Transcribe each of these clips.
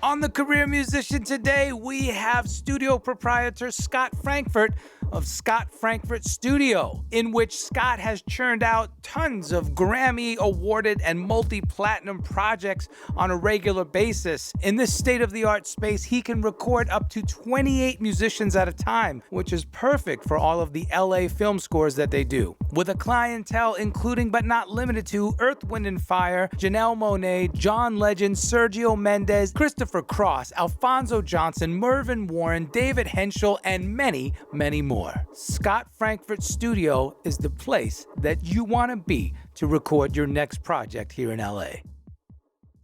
On the Career Musician today, we have studio proprietor Scott Frankfurt of Scott Frankfurt Studio, in which Scott has churned out tons of Grammy-awarded and multi-platinum projects on a regular basis. In this state-of-the-art space, he can record up to 28 musicians at a time, which is perfect for all of the LA film scores that they do. With a clientele including but not limited to Earth, Wind & Fire, Janelle Monáe, John Legend, Sergio Mendes, Christopher Cross, Alfonso Johnson, Mervyn Warren, David Henschel, and many, many more. Scott Frankfurt Studio is the place that you want to be to record your next project here in LA.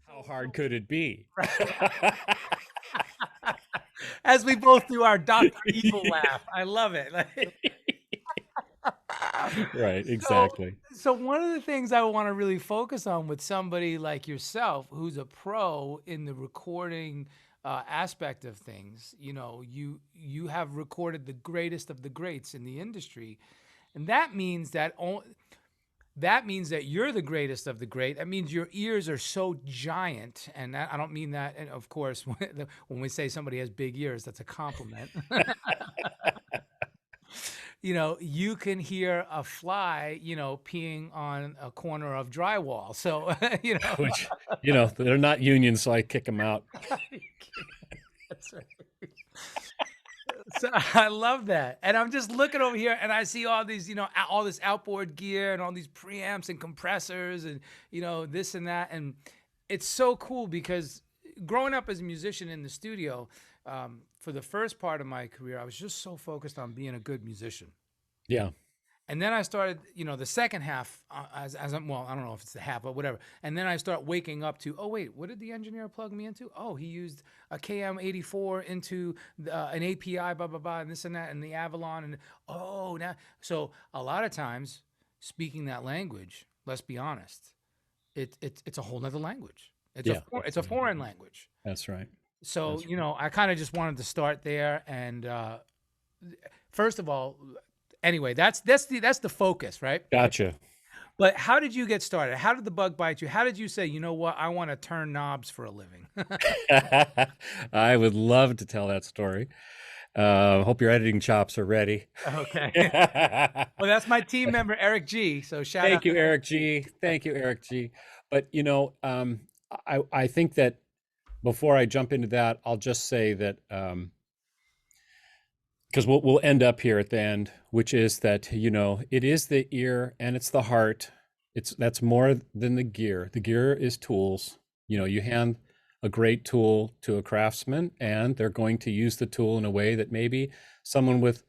How hard could it be? As we both do our Dr. Evil laugh. I love it. Right, exactly. So one of the things I want to really focus on with somebody like yourself, who's a pro in the recording aspect of things, you know, you have recorded the greatest of the greats in the industry, and that means that you're the greatest of the great. That means your ears are so giant, and I don't mean that. And of course, when we say somebody has big ears, that's a compliment. You know, you can hear a fly, you know, peeing on a corner of drywall. So, you know, Which, you know, they're not union, so I kick them out. That's right. So I love that. And I'm just looking over here and I see all these, you know, all this outboard gear and all these preamps and compressors and, you know, this and that. And it's so cool because growing up as a musician in the studio, for the first part of my career, I was just so focused on being a good musician. Yeah. And then I started, you know, the second half, as I'm, well, I don't know if it's the half, but whatever. And then I start waking up to, oh, wait, what did the engineer plug me into? Oh, he used a KM84 into an API, blah, blah, blah, and this and that, and the Avalon. And oh, now. So a lot of times, speaking that language, let's be honest, it's a whole nother language. It's a foreign language. That's right. So, you know, I kind of just wanted to start there. And first of all, anyway, that's the focus, right? Gotcha. But how did you get started? How did the bug bite you? How did you say, you know what, I want to turn knobs for a living? I would love to tell that story. Hope your editing chops are ready. Okay. Well, that's my team member, Eric G. So shout out. Thank you, Eric G. Thank you, Eric G. But, you know, I think that before I jump into that, I'll just say that, because we'll end up here at the end, which is that, you know, it is the ear and it's the heart. That's more than the gear. The gear is tools. You know, you hand a great tool to a craftsman and they're going to use the tool in a way that maybe someone with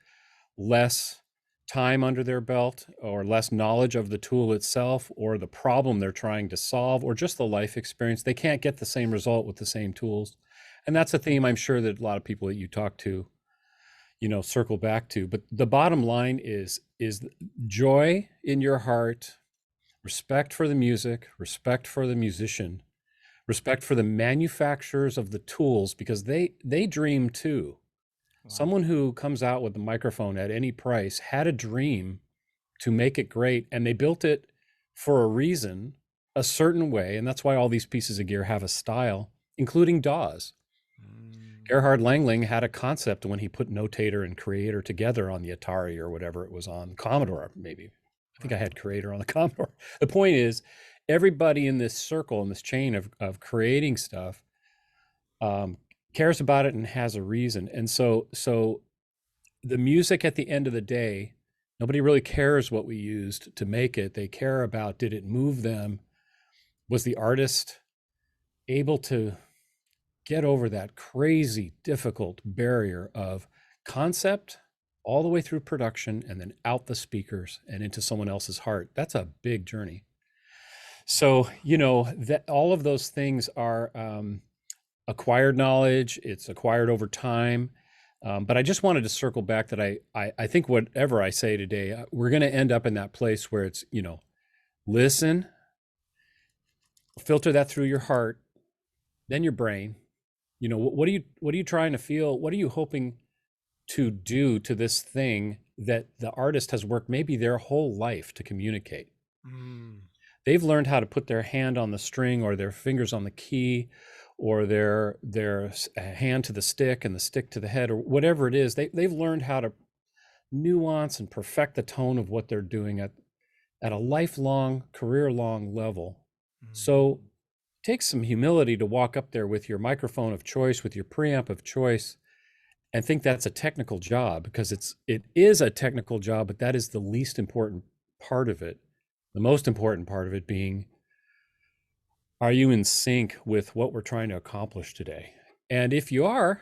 less time under their belt or less knowledge of the tool itself or the problem they're trying to solve or just the life experience, they can't get the same result with the same tools. And that's a theme I'm sure that a lot of people that you talk to, you know, circle back to. But the bottom line is joy in your heart, respect for the music, respect for the musician, respect for the manufacturers of the tools, because they dream too. Wow. Someone who comes out with a microphone at any price had a dream to make it great, and they built it for a reason, a certain way, and that's why all these pieces of gear have a style, including DAWs. Gerhard Langling had a concept when he put Notator and Creator together on the Atari or whatever it was on, Commodore maybe. I think I had Creator on the Commodore. The point is, everybody in this circle, in this chain of creating stuff, cares about it and has a reason. And so the music at the end of the day, nobody really cares what we used to make it. They care about, did it move them? Was the artist able to get over that crazy, difficult barrier of concept all the way through production and then out the speakers and into someone else's heart? That's a big journey. So, you know, that all of those things are acquired knowledge. It's acquired over time. But I just wanted to circle back that I think whatever I say today, we're going to end up in that place where it's, you know, listen, filter that through your heart, then your brain. You know, what are you trying to feel? What are you hoping to do to this thing that the artist has worked maybe their whole life to communicate? They've learned how to put their hand on the string or their fingers on the key or their hand to the stick and the stick to the head, or whatever it is. They've learned how to nuance and perfect the tone of what they're doing at a lifelong, career-long level. So it takes some humility to walk up there with your microphone of choice, with your preamp of choice, and think that's a technical job, because it is a technical job, but that is the least important part of it. The most important part of it being, are you in sync with what we're trying to accomplish today? And if you are,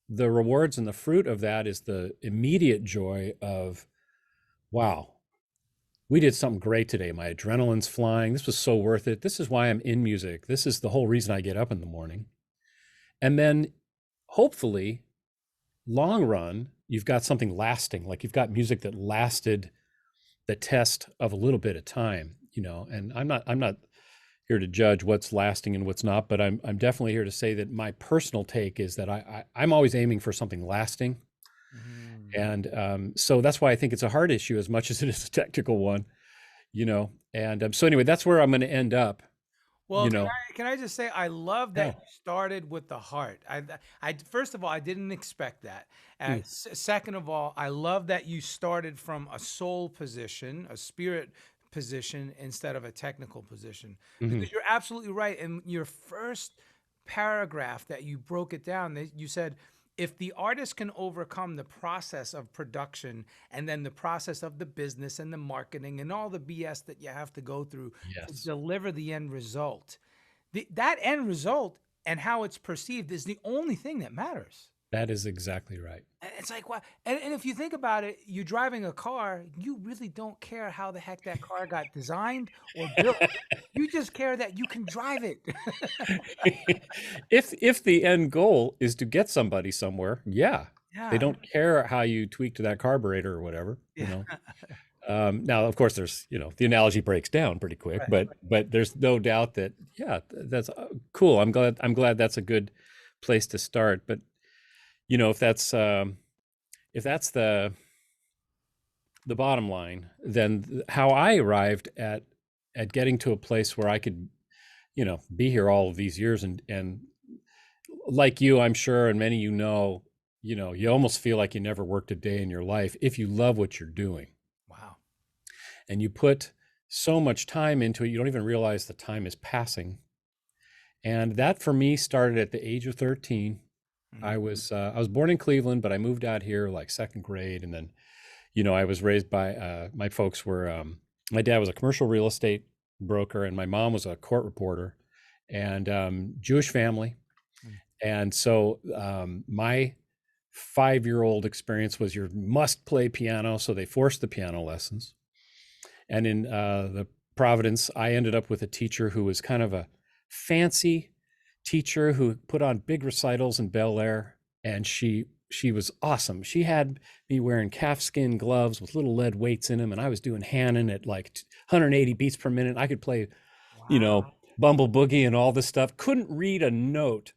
the rewards and the fruit of that is the immediate joy of, wow, we did something great today. My adrenaline's flying. This was so worth it. This is why I'm in music. This is the whole reason I get up in the morning. And then hopefully, long run, you've got something lasting, like you've got music that lasted the test of a little bit of time, and I'm not here to judge what's lasting and what's not, but I'm definitely here to say that my personal take is that I'm always aiming for something lasting. And so that's why I think it's a hard issue as much as it is a technical one, and so anyway, that's where I'm going to end up. Well, can I just say, I love that you started with the heart. I first of all, I didn't expect that. And second of all, I love that you started from a soul position, a spirit position, instead of a technical position. Because you're absolutely right. In your first paragraph that you broke it down, you said, if the artist can overcome the process of production and then the process of the business and the marketing and all the BS that you have to go through to deliver the end result, that end result and how it's perceived is the only thing that matters. That is exactly right. And it's like, wow. And if you think about it, you're driving a car, you really don't care how the heck that car got designed or built. You just care that you can drive it. If the end goal is to get somebody somewhere, they don't care how you tweak to that carburetor or whatever. Now, of course, there's the analogy breaks down pretty quick, but there's no doubt that that's cool. I'm glad that's a good place to start. But if that's the bottom line, then how I arrived at getting to a place where I could be here all of these years, and like you, I'm sure, and many you almost feel like you never worked a day in your life if you love what you're doing. Wow. And you put so much time into it, you don't even realize the time is passing. And that for me started at the age of 13. I was born in Cleveland, but I moved out here like second grade, and then I was raised by my folks were my dad was a commercial real estate broker, and my mom was a court reporter, and Jewish family. And so my 5-year-old experience was you must play piano, so they forced the piano lessons. And in the Providence, I ended up with a teacher who was kind of a fancy teacher who put on big recitals in Bel Air, and she was awesome. She had me wearing calfskin gloves with little lead weights in them, and I was doing Hanon at like 180 beats per minute. I could play, Bumble Boogie and all this stuff. Couldn't read a note,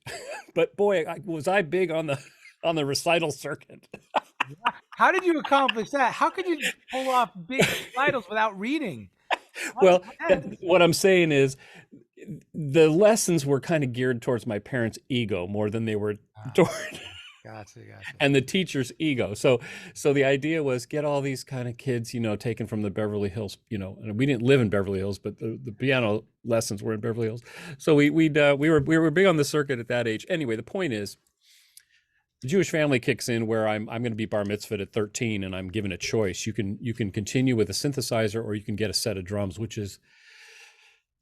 but boy, was I big on the recital circuit. How did you accomplish that? How could you pull off big recitals without reading? Well, what I'm saying is the lessons were kind of geared towards my parents' ego more than they were toward Gotcha. and the teacher's ego. So the idea was get all these kind of kids, taken from the Beverly Hills, and we didn't live in Beverly Hills, but the piano lessons were in Beverly Hills. So we were big on the circuit at that age. Anyway, the point is, the Jewish family kicks in where I'm going to be bar mitzvahed at 13, and I'm given a choice. You can continue with a synthesizer, or you can get a set of drums, which is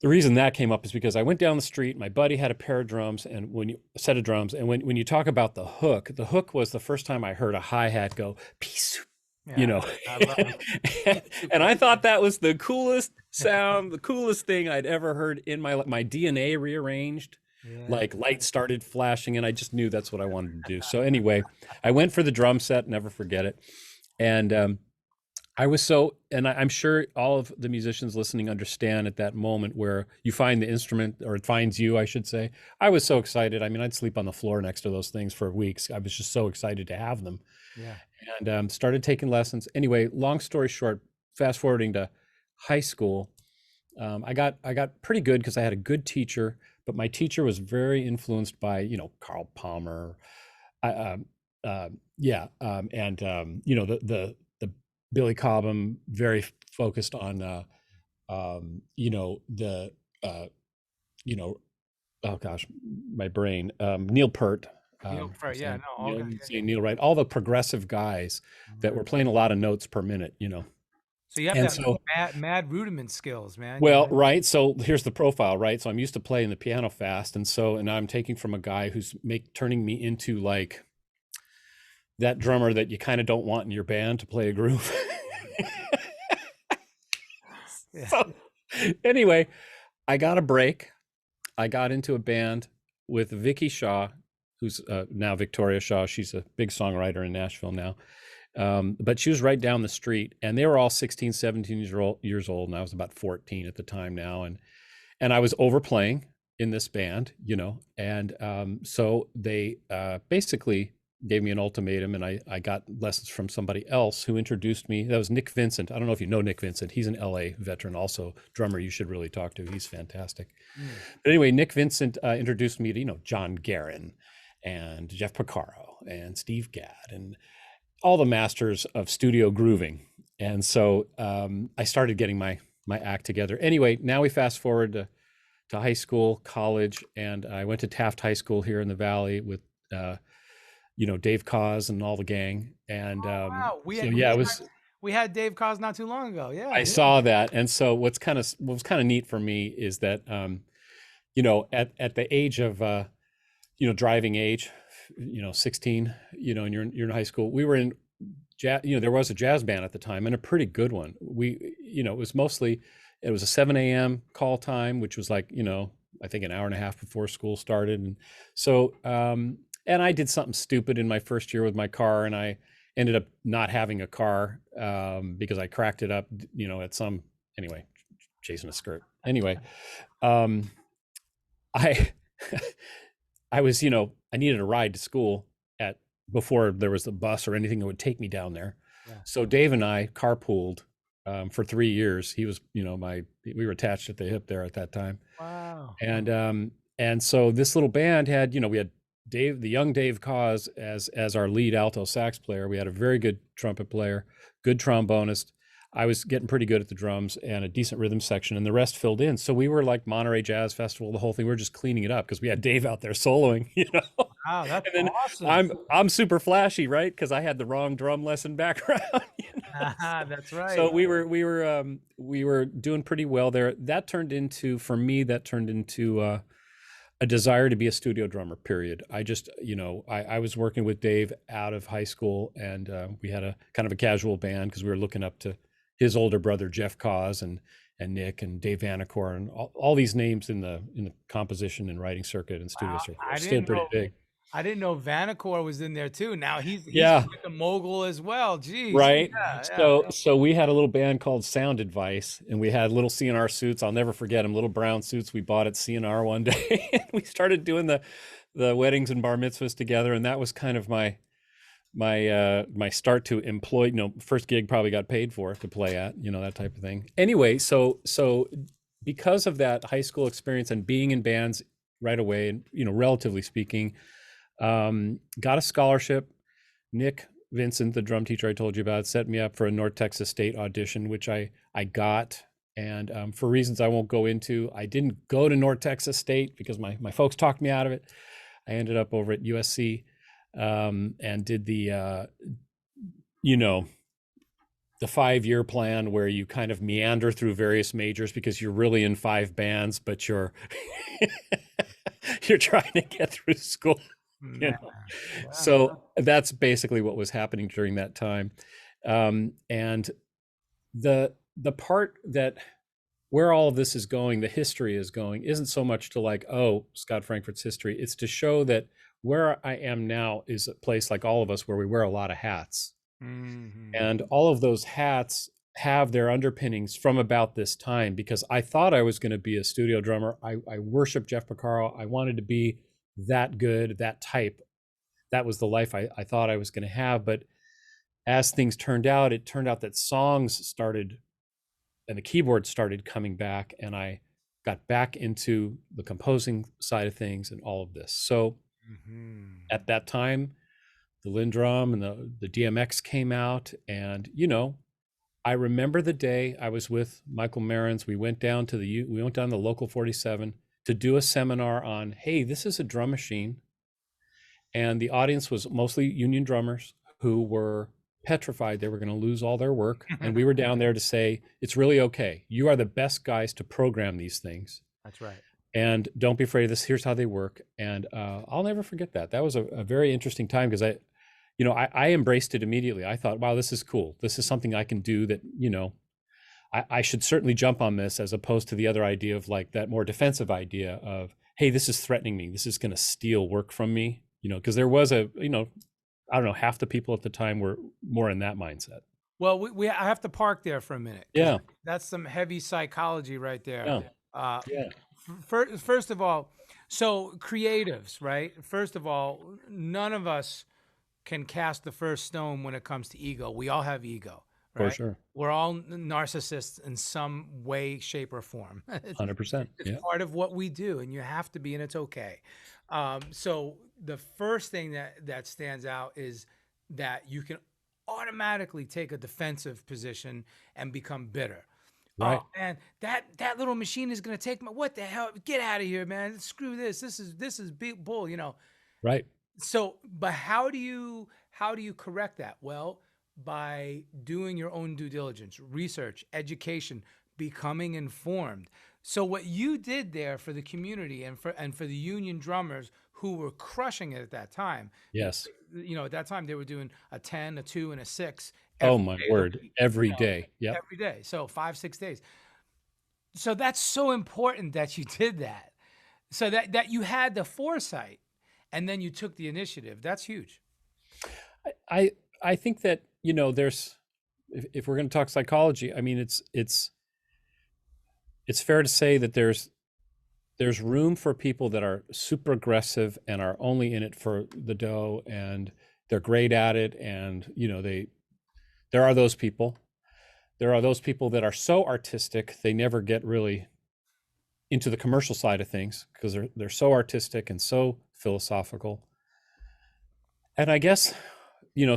the reason that came up is because I went down the street. My buddy had a pair of drums, and a set of drums, and when you talk about the hook was the first time I heard a hi-hat go peace, and I thought that was the coolest sound, the coolest thing I'd ever heard in my DNA rearranged. Like lights started flashing, and I just knew that's what I wanted to do. So anyway, I went for the drum set, never forget it. And I'm sure all of the musicians listening understand at that moment where you find the instrument, or it finds you, I should say. I was so excited. I mean, I'd sleep on the floor next to those things for weeks. I was just so excited to have them. And started taking lessons. Anyway, long story short, fast forwarding to high school, I got pretty good because I had a good teacher, but my teacher was very influenced by, you know, Carl Palmer, I, and you know, the Billy Cobham, very focused on, you know, uh, you know, oh gosh, my brain, Neil Peart, Neil Peart, yeah, no, okay, yeah, yeah. Neil Wright, all the progressive guys that were playing a lot of notes per minute, you know. So you have to And have so, mad rudiment skills, man. well, right. So here's the profile, right? So I'm used to playing the piano fast. And I'm taking from a guy who's turning me into like that drummer that you kind of don't want in your band to play a groove. Yeah. So anyway, I got a break. I got into a band with Vicky Shaw, who's now Victoria Shaw. She's a big songwriter in Nashville now. But she was right down the street, and they were all 16, 17 years old, and I was about 14 at the time now. And I was overplaying in this band, you know, and so they basically gave me an ultimatum, and I got lessons from somebody else who introduced me. That was Nick Vincent. I don't know if you know Nick Vincent. He's an LA veteran, also drummer you should really talk to. He's fantastic. But anyway, Nick Vincent introduced me to, you know, John Guerin and Jeff Porcaro and Steve Gadd and all the masters of studio grooving. And so I started getting my act together. Anyway, now we fast forward to high school, college, and I went to Taft High School here in the Valley with you know, Dave Cause and all the gang. And Wow, we had Dave Cos not too long ago. Yeah, I saw that. And so what was kind of neat for me is that you know, at the age of you know, driving age, you know, 16, you know, and you're in high school, we were in jazz, you know, there was a jazz band at the time, and a pretty good one. You know, it was a 7 a.m. call time, which was like, you know, I think an hour and a half before school started. And so and I did something stupid in my first year with my car, and I ended up not having a car because I cracked it up, you know, anyway, chasing a skirt. Anyway, I I was, you know, I needed a ride to school before there was a bus or anything that would take me down there. Yeah. So Dave and I carpooled for 3 years. He was, you know, we were attached at the hip there at that time. Wow. And so this little band had, you know, we had Dave, the young Dave Cause as our lead alto sax player. We had a very good trumpet player, good trombonist. I was getting pretty good at the drums and a decent rhythm section, and the rest filled in. So we were like Monterey Jazz Festival, the whole thing. We were just cleaning it up because we had Dave out there soloing, you know. Wow, that's and then awesome. I'm super flashy, right? Because I had the wrong drum lesson background. You know? That's right. So we were doing pretty well there. For me, that turned into a desire to be a studio drummer, period. I just, you know, I was working with Dave out of high school, and we had a kind of a casual band because we were looking up to his older brother, Jeff Cause, and Nick and Dave Vanacore, and all these names in the composition and writing circuit and studio circuit are still pretty big. I didn't know Vanacore was in there too. Now he's yeah, like a mogul as well. Jeez. right. Yeah, so we had a little band called Sound Advice, and we had little CNR suits. I'll never forget them, little brown suits we bought at CNR one day. And we started doing the weddings and bar mitzvahs together, and that was kind of my start to employ, you know, first gig probably got paid for to play at, you know, that type of thing. Anyway, so because of that high school experience and being in bands right away, and, you know, relatively speaking, got a scholarship. Nick Vincent, the drum teacher I told you about, set me up for a North Texas State audition, which I got. And for reasons I won't go into, I didn't go to North Texas State because my folks talked me out of it. I ended up over at USC. And did the, you know, the 5-year plan where you kind of meander through various majors because you're really in 5 bands, but you're trying to get through school. You know? Wow. So that's basically what was happening during that time. And the part that where all of this is going, the history is going, isn't so much to like, oh, Scott Frankfurt's history. It's to show that where I am now is a place like all of us where we wear a lot of hats. Mm-hmm. And all of those hats have their underpinnings from about this time, because I thought I was going to be a studio drummer. I worshiped Jeff Porcaro. I wanted to be that good, that type. That was the life I thought I was going to have. But as things turned out, it turned out that songs started and the keyboard started coming back, and I got back into the composing side of things and all of this. So at that time, the Lindrum and the DMX came out, and I remember the day I was with Michael Marins. We went down to the local 47 to do a seminar on, hey, this is a drum machine. And the audience was mostly union drummers who were petrified they were going to lose all their work. And we were down there to say, it's really okay. You are the best guys to program these things. That's right. And don't be afraid of this. Here's how they work. And I'll never forget that. That was a very interesting time, because I embraced it immediately. I thought, wow, this is cool. This is something I can do that, I should certainly jump on this, as opposed to the other idea of like that more defensive idea of, hey, this is threatening me. This is going to steal work from me, because there was I don't know, half the people at the time were more in that mindset. Well, I have to park there for a minute. Yeah. That's some heavy psychology right there. Yeah. First of all, so creatives, right? First of all, none of us can cast the first stone when it comes to ego. We all have ego, right? For sure. We're all narcissists in some way, shape, or form. 100%. It's part of what we do, and you have to be, and it's okay. So the first thing that stands out is that you can automatically take a defensive position and become bitter. Right. Oh man, that little machine is gonna take my, what the hell? Get out of here, man! Screw this. This is big bull. Right. So, but how do you correct that? Well, by doing your own due diligence, research, education, becoming informed. So what you did there for the community and for the union drummers who were crushing it at that time. Yes. At that time they were doing a 10, a 2, and a 6. Oh my word. Every day. Yeah. Every day. So 5-6 days. So that's so important that you did that. So that you had the foresight and then you took the initiative. That's huge. I think that, there's, if we're going to talk psychology, I mean, it's fair to say that there's room for people that are super aggressive and are only in it for the dough, and they're great at it. And, there are those people. There are those people that are so artistic, they never get really into the commercial side of things because they're so artistic and so philosophical. And I guess,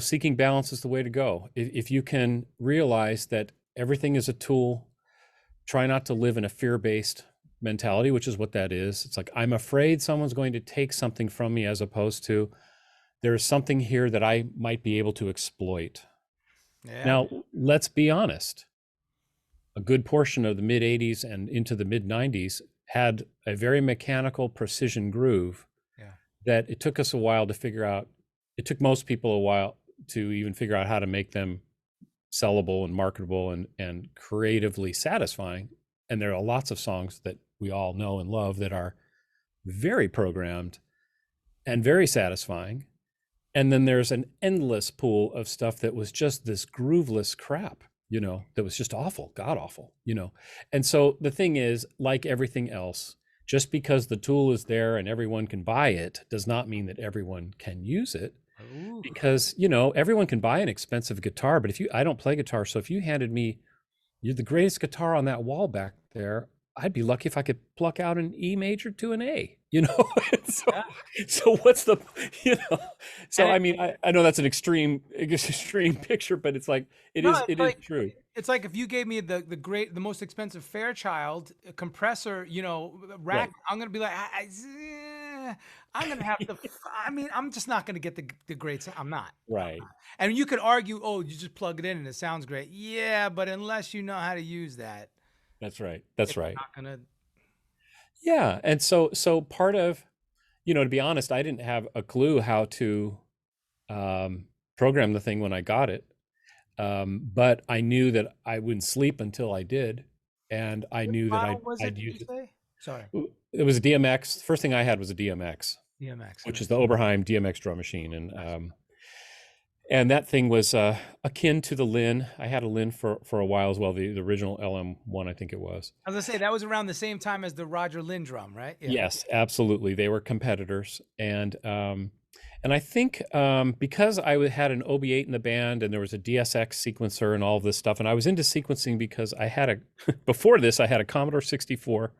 seeking balance is the way to go. If you can realize that everything is a tool, try not to live in a fear-based mentality, which is what that is. It's like, I'm afraid someone's going to take something from me, as opposed to there's something here that I might be able to exploit. Yeah. Now, let's be honest. A good portion of the mid 80s and into the mid 90s had a very mechanical precision groove that it took us a while to figure out. It took most people a while to even figure out how to make them sellable and marketable and creatively satisfying. And there are lots of songs that we all know and love that are very programmed and very satisfying. And then there's an endless pool of stuff that was just this grooveless crap, that was just awful, god awful, And so the thing is, like everything else, just because the tool is there and everyone can buy it does not mean that everyone can use it. Ooh. Because, everyone can buy an expensive guitar, but I don't play guitar. So if you handed me, you're the greatest guitar on that wall back there, I'd be lucky if I could pluck out an E major to an A, So what's the, so I mean, I know that's an extreme picture, but it's like, it is true. It's like if you gave me the most expensive Fairchild compressor, rack, right. I'm going to be like, I'm going to have to, I'm just not going to get the great sound. I'm not. Right. And you could argue, oh, you just plug it in and it sounds great. Yeah, but unless you know how to use that. That's right. That's right. Not gonna... Yeah. And so part of, to be honest, I didn't have a clue how to program the thing when I got it. But I knew that I wouldn't sleep until I did. And I knew that I'd use it. Sorry. It was a DMX. First thing I had was a DMX. DMX. Which is the Oberheim DMX drum machine. And that thing was akin to the Lin. I had a Lin for a while as well, the original LM1, I think it was. I was going to say, that was around the same time as the Roger Lin drum, right? Yeah. Yes, absolutely. They were competitors. And I think because I had an OB8 in the band and there was a DSX sequencer and all of this stuff, and I was into sequencing because before this, I had a Commodore 64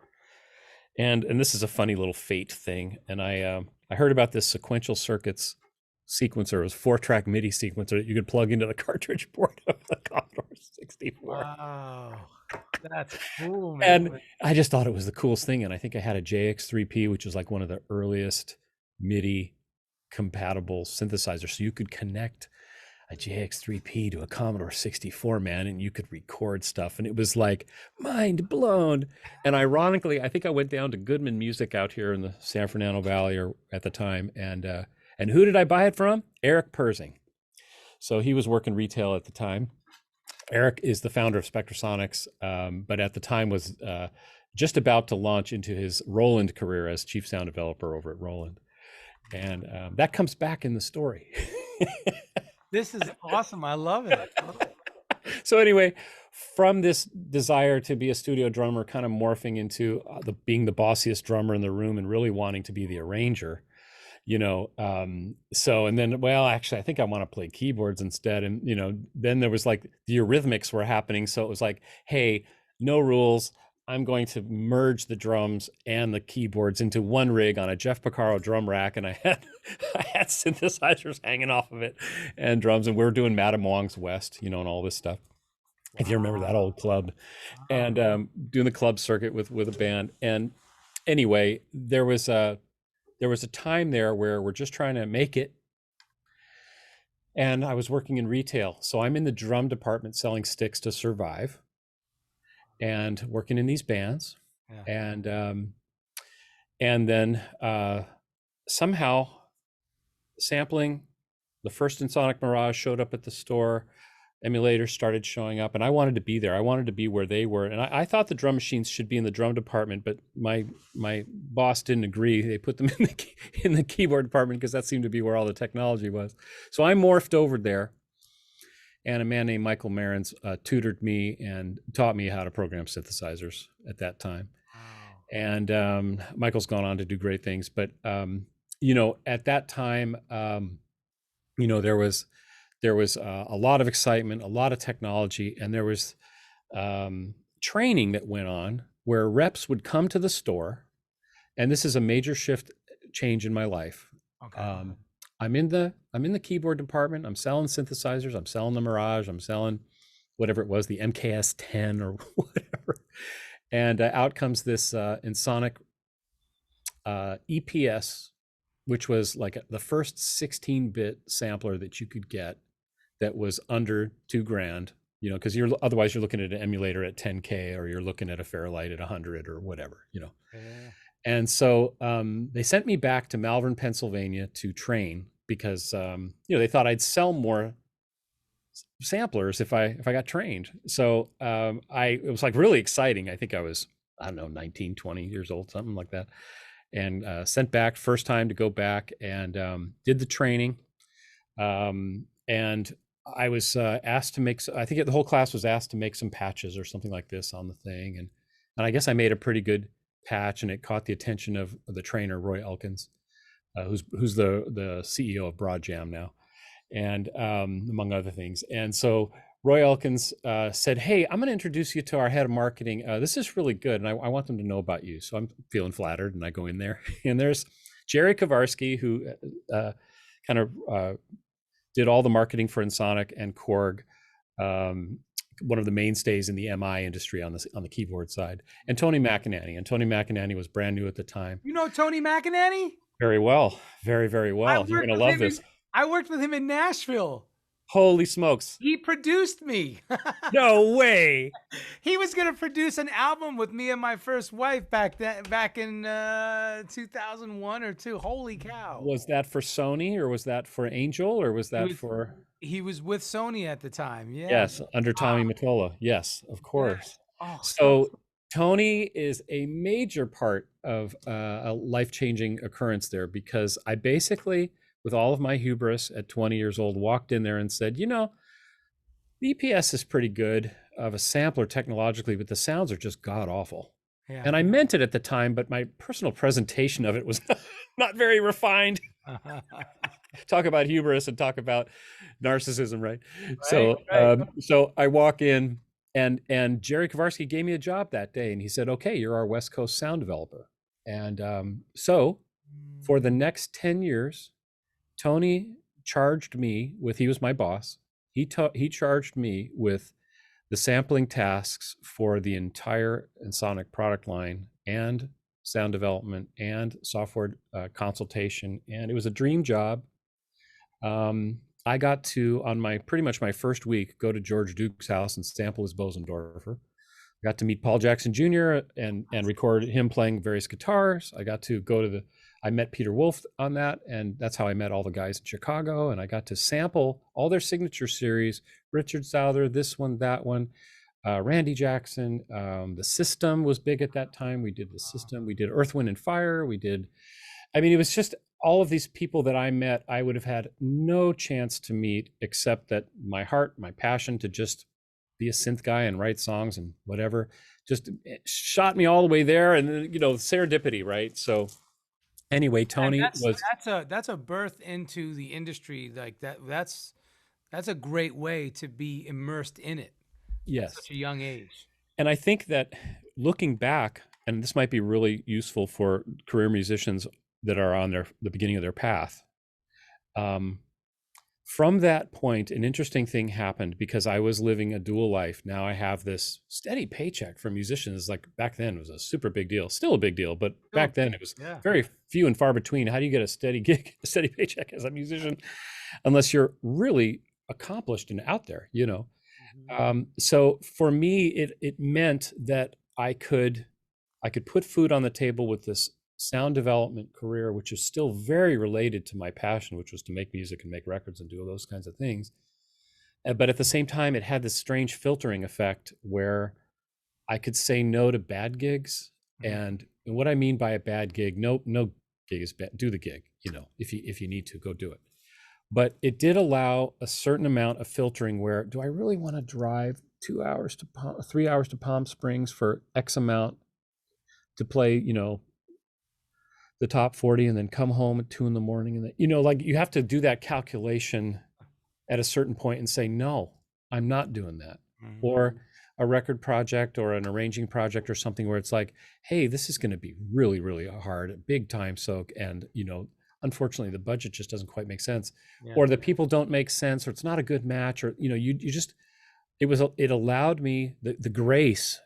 And this is a funny little fate thing. And I heard about this sequential circuits sequencer. It was 4-track MIDI sequencer that you could plug into the cartridge port of the Commodore 64. Wow, that's cool, man. And I just thought it was the coolest thing. And I think I had a JX3P, which was like one of the earliest MIDI compatible synthesizers. So you could connect a JX3P to a Commodore 64, man, and you could record stuff. And it was like mind blown. And ironically, I think I went down to Goodman Music out here in the San Fernando Valley at the time. And who did I buy it from? Eric Persing. So he was working retail at the time. Eric is the founder of Spectrasonics, but at the time was just about to launch into his Roland career as chief sound developer over at Roland. And that comes back in the story. This is awesome. I love it. So anyway, from this desire to be a studio drummer, kind of morphing into being the bossiest drummer in the room and really wanting to be the arranger, so, and then, well, actually, I think I want to play keyboards instead. And, then there was like the Eurythmics were happening. So it was like, hey, no rules. I'm going to merge the drums and the keyboards into one rig on a Jeff Porcaro drum rack. And I had synthesizers hanging off of it and drums. And we were doing Madame Wong's West, and all this stuff. If you remember that old club. And doing the club circuit with a band. And anyway, there was a time there where we're just trying to make it. And I was working in retail. So I'm in the drum department selling sticks to survive and working in these bands. Yeah. And then somehow sampling the first Sonic Mirage showed up at the store. Emulators started showing up, and I wanted to be there. I wanted to be where they were. And I thought the drum machines should be in the drum department, but my boss didn't agree. They put them in the keyboard department because that seemed to be where all the technology was. So I morphed over there, and a man named Michael Marins tutored me and taught me how to program synthesizers at that time. Wow. And Michael's gone on to do great things. But, at that time, there was a lot of excitement, a lot of technology, and there was training that went on where reps would come to the store. And this is a major change in my life. Okay. I'm in the keyboard department. I'm selling synthesizers. I'm selling the Mirage. I'm selling whatever it was, the MKS 10 or whatever. And out comes this Ensoniq EPS, which was like the first 16-bit sampler that you could get that was under $2,000, because otherwise you're looking at an emulator at 10K or you're looking at a Fairlight at 100 or whatever, Yeah. And so they sent me back to Malvern, Pennsylvania to train because, they thought I'd sell more samplers if I got trained. So it was like really exciting. I think I was, 19, 20 years old, something like that. And sent back first time to go back and did the training. And I was asked to make, I think the whole class was asked to make some patches or something like this on the thing. And I guess I made a pretty good patch, and it caught the attention of the trainer, Roy Elkins, who's the CEO of Broadjam now, and among other things. And so Roy Elkins said, hey, I'm going to introduce you to our head of marketing. This is really good, and I want them to know about you. So I'm feeling flattered, and I go in there. And there's Jerry Kowarski, who kind of did all the marketing for Ensoniq and Korg, one of the mainstays in the MI industry on the keyboard side, and Tony McInerney. And Tony McInerney was brand new at the time. You know Tony McInerney? Very well. Very, very well. You're going to love this. I worked with him in Nashville. Holy smokes. He produced me. No way. He was going to produce an album with me and my first wife back in 2001 or 2. Holy cow. Was that for Sony, or was that for Angel, or was that for... He was with Sony at the time. Yeah. Yes, under Tommy Mottola. Yes, of course. Oh, so Tony is a major part of a life-changing occurrence there, because I basically, with all of my hubris at 20 years old, walked in there and said, the EPS is pretty good of a sampler technologically, but the sounds are just god-awful. Yeah. And I meant it at the time, but my personal presentation of it was not very refined. Talk about hubris and talk about narcissism, right? So I walk in, and Jerry Kowarski gave me a job that day, and he said, okay, you're our West Coast sound developer. And so for the next 10 years, Tony charged me with, he was my boss. He charged me with the sampling tasks for the entire Ensoniq product line and sound development and software consultation. And it was a dream job. I got to, on my pretty much my first week, go to George Duke's house and sample his Bosendorfer. Got to meet Paul Jackson Jr. and record him playing various guitars. I got to go to I met Peter Wolf on that, and that's how I met all the guys in Chicago. And I got to sample all their signature series: Richard Souther, this one, that one, Randy Jackson. The System was big at that time. We did the System. We did Earth, Wind, and Fire. We did. I mean, it was just all of these people that I met. I would have had no chance to meet, except that my heart, my passion to just be a synth guy and write songs and whatever, just shot me all the way there. And serendipity, right? So anyway, Tony that's a birth into the industry like that. That's a great way to be immersed in it. Yes, at such a young age. And I think that looking back, and this might be really useful for career musicians that are on the beginning of their path. From that point, an interesting thing happened because I was living a dual life. Now I have this steady paycheck for musicians. Like back then it was a super big deal, still a big deal, but back then it was very few and far between. How do you get a steady gig, a steady paycheck as a musician, unless you're really accomplished and out there, So for me, it meant that I could put food on the table with this sound development career, which is still very related to my passion, which was to make music and make records and do all those kinds of things. But at the same time, it had this strange filtering effect where I could say no to bad gigs. And what I mean by a bad gig, no gig is bad. Do the gig, if you need to, go do it. But it did allow a certain amount of filtering where, do I really want to drive 3 hours to Palm Springs for X amount to play, the top 40 and then come home at 2 a.m. and then, like you have to do that calculation at a certain point and say, no, I'm not doing that. Or a record project or an arranging project or something where it's like, hey, this is going to be really, really hard, a big time soak. And, unfortunately the budget just doesn't quite make sense, or the people don't make sense, or it's not a good match, or, it allowed me, the grace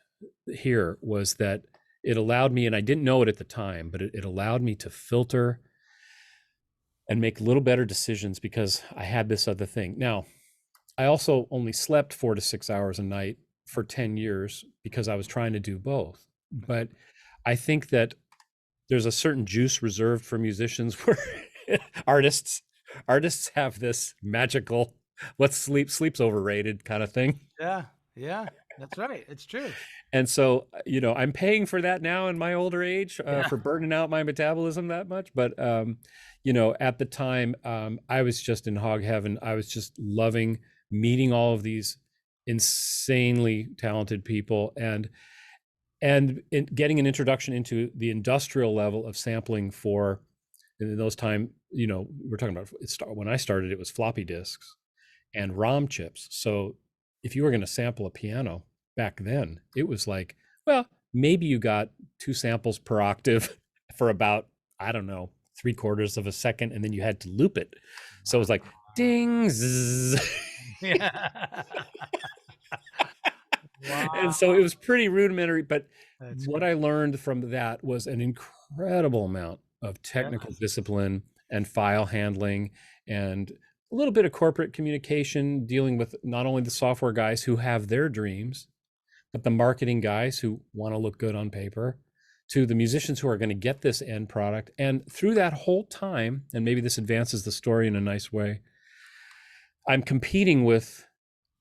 here was that it allowed me, and I didn't know it at the time, but it allowed me to filter and make a little better decisions because I had this other thing. Now, I also only slept 4 to 6 hours a night for 10 years because I was trying to do both. But I think that there's a certain juice reserved for musicians where artists have this magical, sleep's overrated kind of thing. Yeah. That's right. It's true. And so, I'm paying for that now in my older age for burning out my metabolism that much. But, at the time, I was just in hog heaven. I was just loving meeting all of these insanely talented people and getting an introduction into the industrial level of sampling for, in those time, we're talking about, when I started, it was floppy disks and ROM chips. So if you were going to sample a piano back then, it was like, well, maybe you got 2 samples per octave for about, I don't know, 3/4 of a second, and then you had to loop it. So it was like ding, zzz. Wow. And so it was pretty rudimentary, but what I learned from that was an incredible amount of technical discipline and file handling and a little bit of corporate communication, dealing with not only the software guys who have their dreams, but the marketing guys who want to look good on paper, to the musicians who are going to get this end product. And through that whole time, and maybe this advances the story in a nice way, I'm competing with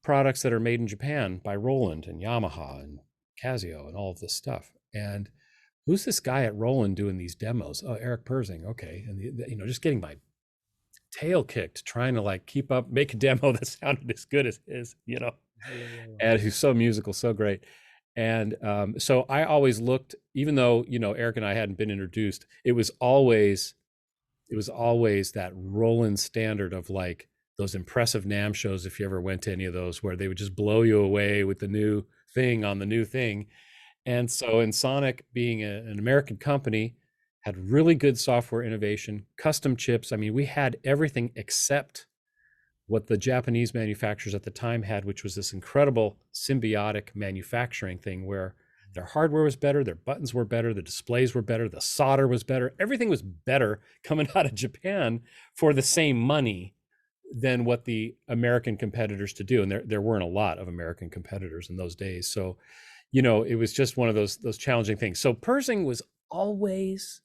products that are made in Japan by Roland and Yamaha and Casio and all of this stuff. And who's this guy at Roland doing these demos? Oh, Eric Persing. Okay. And just getting my tail kicked, trying to keep up, make a demo that sounded as good as his, and who's so musical, so great. And so I always looked, even though, Eric and I hadn't been introduced, it was always that Roland standard of those impressive NAMM shows, if you ever went to any of those, where they would just blow you away with the new thing on the new thing. And so Ensoniq, being an American company, had really good software innovation, custom chips. I mean, we had everything except what the Japanese manufacturers at the time had, which was this incredible symbiotic manufacturing thing where their hardware was better, their buttons were better, the displays were better, the solder was better. Everything was better coming out of Japan for the same money than what the American competitors to do. And there weren't a lot of American competitors in those days. So, it was just one of those challenging things. So Persing was always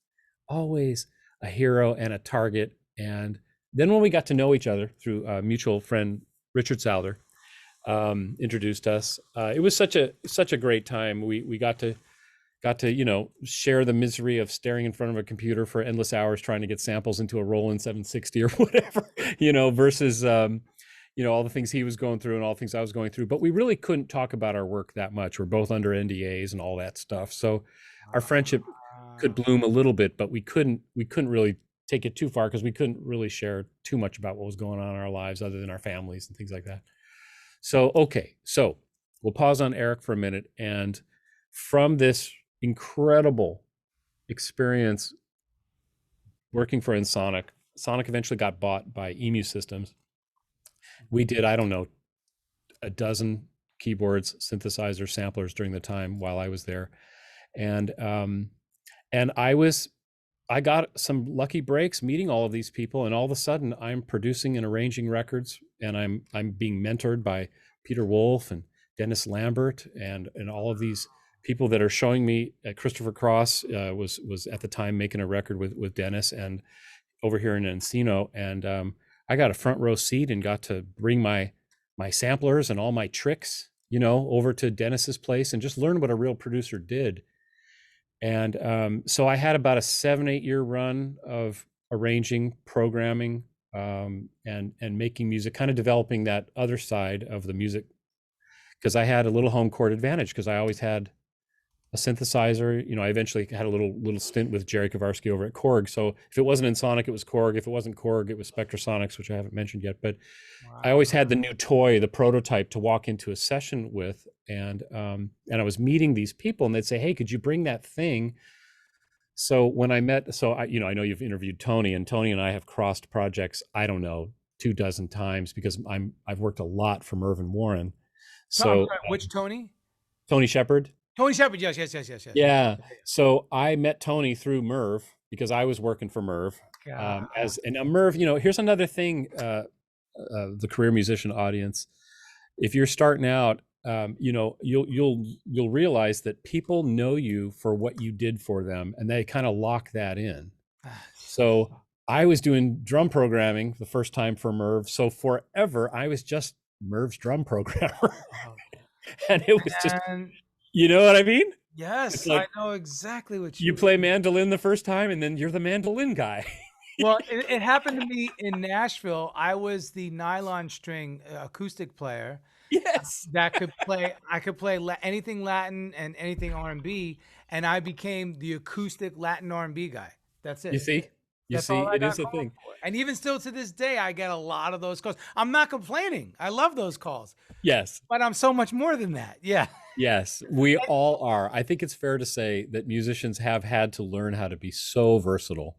a hero and a target. And then when we got to know each other through a mutual friend, Richard Souther, introduced us. It was such a great time. We got to share the misery of staring in front of a computer for endless hours trying to get samples into a Roland 760 or whatever, versus all the things he was going through and all the things I was going through. But we really couldn't talk about our work that much. We're both under NDAs and all that stuff. So our friendship could bloom a little bit, but we couldn't really take it too far because we couldn't really share too much about what was going on in our lives other than our families and things like that. So, okay. So we'll pause on Eric for a minute. And from this incredible experience working for Ensoniq, Sonic eventually got bought by Emu Systems. We did, I don't know, a dozen keyboards, synthesizers, samplers during the time while I was there. And I got some lucky breaks meeting all of these people, and all of a sudden I'm producing and arranging records, and I'm being mentored by Peter Wolf and Dennis Lambert and all of these people that are showing me. Christopher Cross was at the time making a record with Dennis and over here in Encino, and I got a front row seat and got to bring my samplers and all my tricks, over to Dennis's place and just learn what a real producer did. And so I had about a 7-8 year run of arranging, programming, and making music, kind of developing that other side of the music, because I had a little home court advantage because I always had a synthesizer. I eventually had a little stint with Jerry Kowarski over at Korg. So if it wasn't Ensoniq, it was Korg. If it wasn't Korg, it was Spectrasonics, which I haven't mentioned yet. But wow. I always had the new toy, the prototype, to walk into a session with, and I was meeting these people, and they'd say, "Hey, could you bring that thing?" So when I know you've interviewed Tony, and Tony and I have crossed projects, I don't know, 24 times because I've worked a lot for Mervyn Warren. So which Tony? Tony Shepard. Tony Shepard, yes. Yeah. So I met Tony through Merv because I was working for Merv. And Merv, here's another thing, the career musician audience. If you're starting out, you'll realize that people know you for what you did for them, and they kind of lock that in. So I was doing drum programming the first time for Merv. So forever, I was just Merv's drum programmer. And it was just... You know what I mean? Yes, like, I know exactly what you play mandolin the first time, and then you're the mandolin guy. Well, it happened to me in Nashville. I was the nylon string acoustic player. Yes, that could play. I could play anything Latin and anything R&B, and I became the acoustic Latin R&B guy. That's it. You see, it is a thing. And even still to this day, I get a lot of those calls. I'm not complaining. I love those calls. Yes, but I'm so much more than that. Yeah. Yes, we all are. I think it's fair to say that musicians have had to learn how to be so versatile,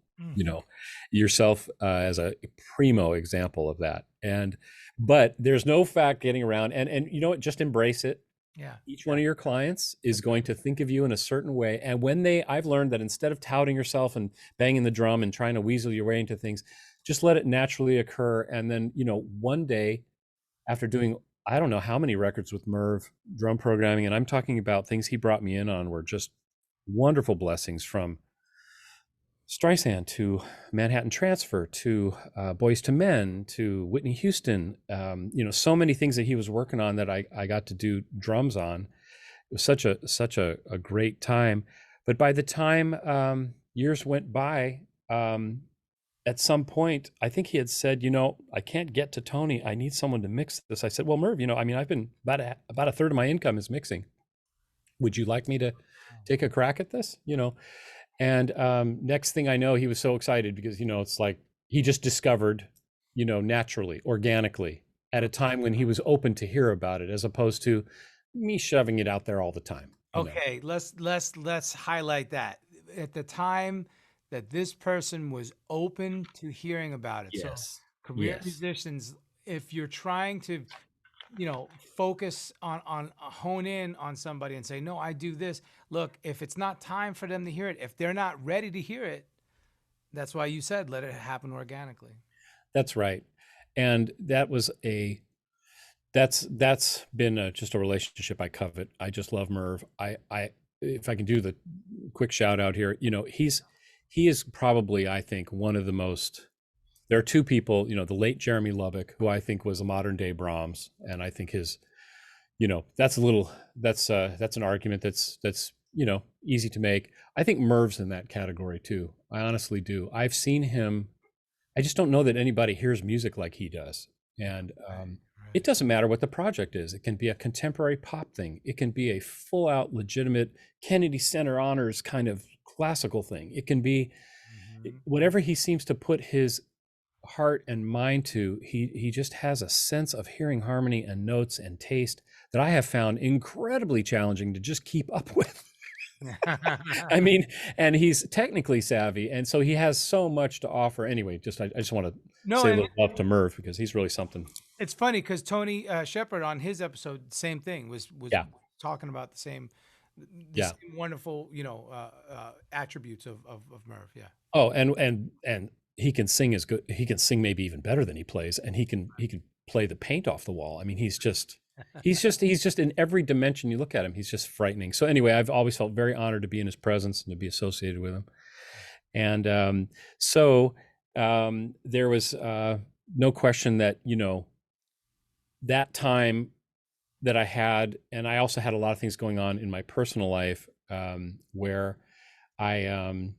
yourself as a primo example of that. But there's no fact getting around, and just embrace it. Yeah. Each one of your clients is going to think of you in a certain way. And I've learned that instead of touting yourself and banging the drum and trying to weasel your way into things, just let it naturally occur. And then, one day after doing, I don't know how many records with Merv drum programming, and I'm talking about things he brought me in on were just wonderful blessings, from Streisand to Manhattan Transfer to Boyz II Men to Whitney Houston. So many things that he was working on that I got to do drums on. It was such a great time. But by the time years went by, at some point, I think he had said, I can't get to Tony. I need someone to mix this. I said, well, Merv, I've been about a third of my income is mixing. Would you like me to take a crack at this? And next thing I know, he was so excited because, it's like he just discovered, naturally, organically, at a time when he was open to hear about it, as opposed to me shoving it out there all the time. Okay, let's highlight that. At the time that this person was open to hearing about it. So Yes. career Yes. musicians, if you're trying to, focus on hone in on somebody and say, no, I do this. Look, if it's not time for them to hear it, if they're not ready to hear it, that's why you said, let it happen organically. That's right. And that's been just a relationship I covet. I just love Merv. If I can do the quick shout out here, he is probably, I think, one of the most. There are two people, the late Jeremy Lubbock, who I think was a modern day Brahms, and I think his, that's an argument that's easy to make. I think Merv's in that category too. I honestly do. I've seen him. I just don't know that anybody hears music like he does. And it doesn't matter what the project is. It can be a contemporary pop thing. It can be a full out legitimate Kennedy Center honors kind of classical thing. It can be whatever he seems to put his heart and mind to. He just has a sense of hearing harmony and notes and taste that I have found incredibly challenging to just keep up with. I mean, and he's technically savvy, and so he has so much to offer. Anyway, I just want to say a little love to Merv because he's really something. It's funny because Tony Shepard on his episode, same thing, was talking about the same wonderful attributes of Merv. Yeah. Oh, and he can sing as good. He can sing maybe even better than he plays, and he can play the paint off the wall. I mean, he's just in every dimension you look at him. He's just frightening. So anyway, I've always felt very honored to be in his presence and to be associated with him. And there was no question that that time that I had, and I also had a lot of things going on in my personal life where I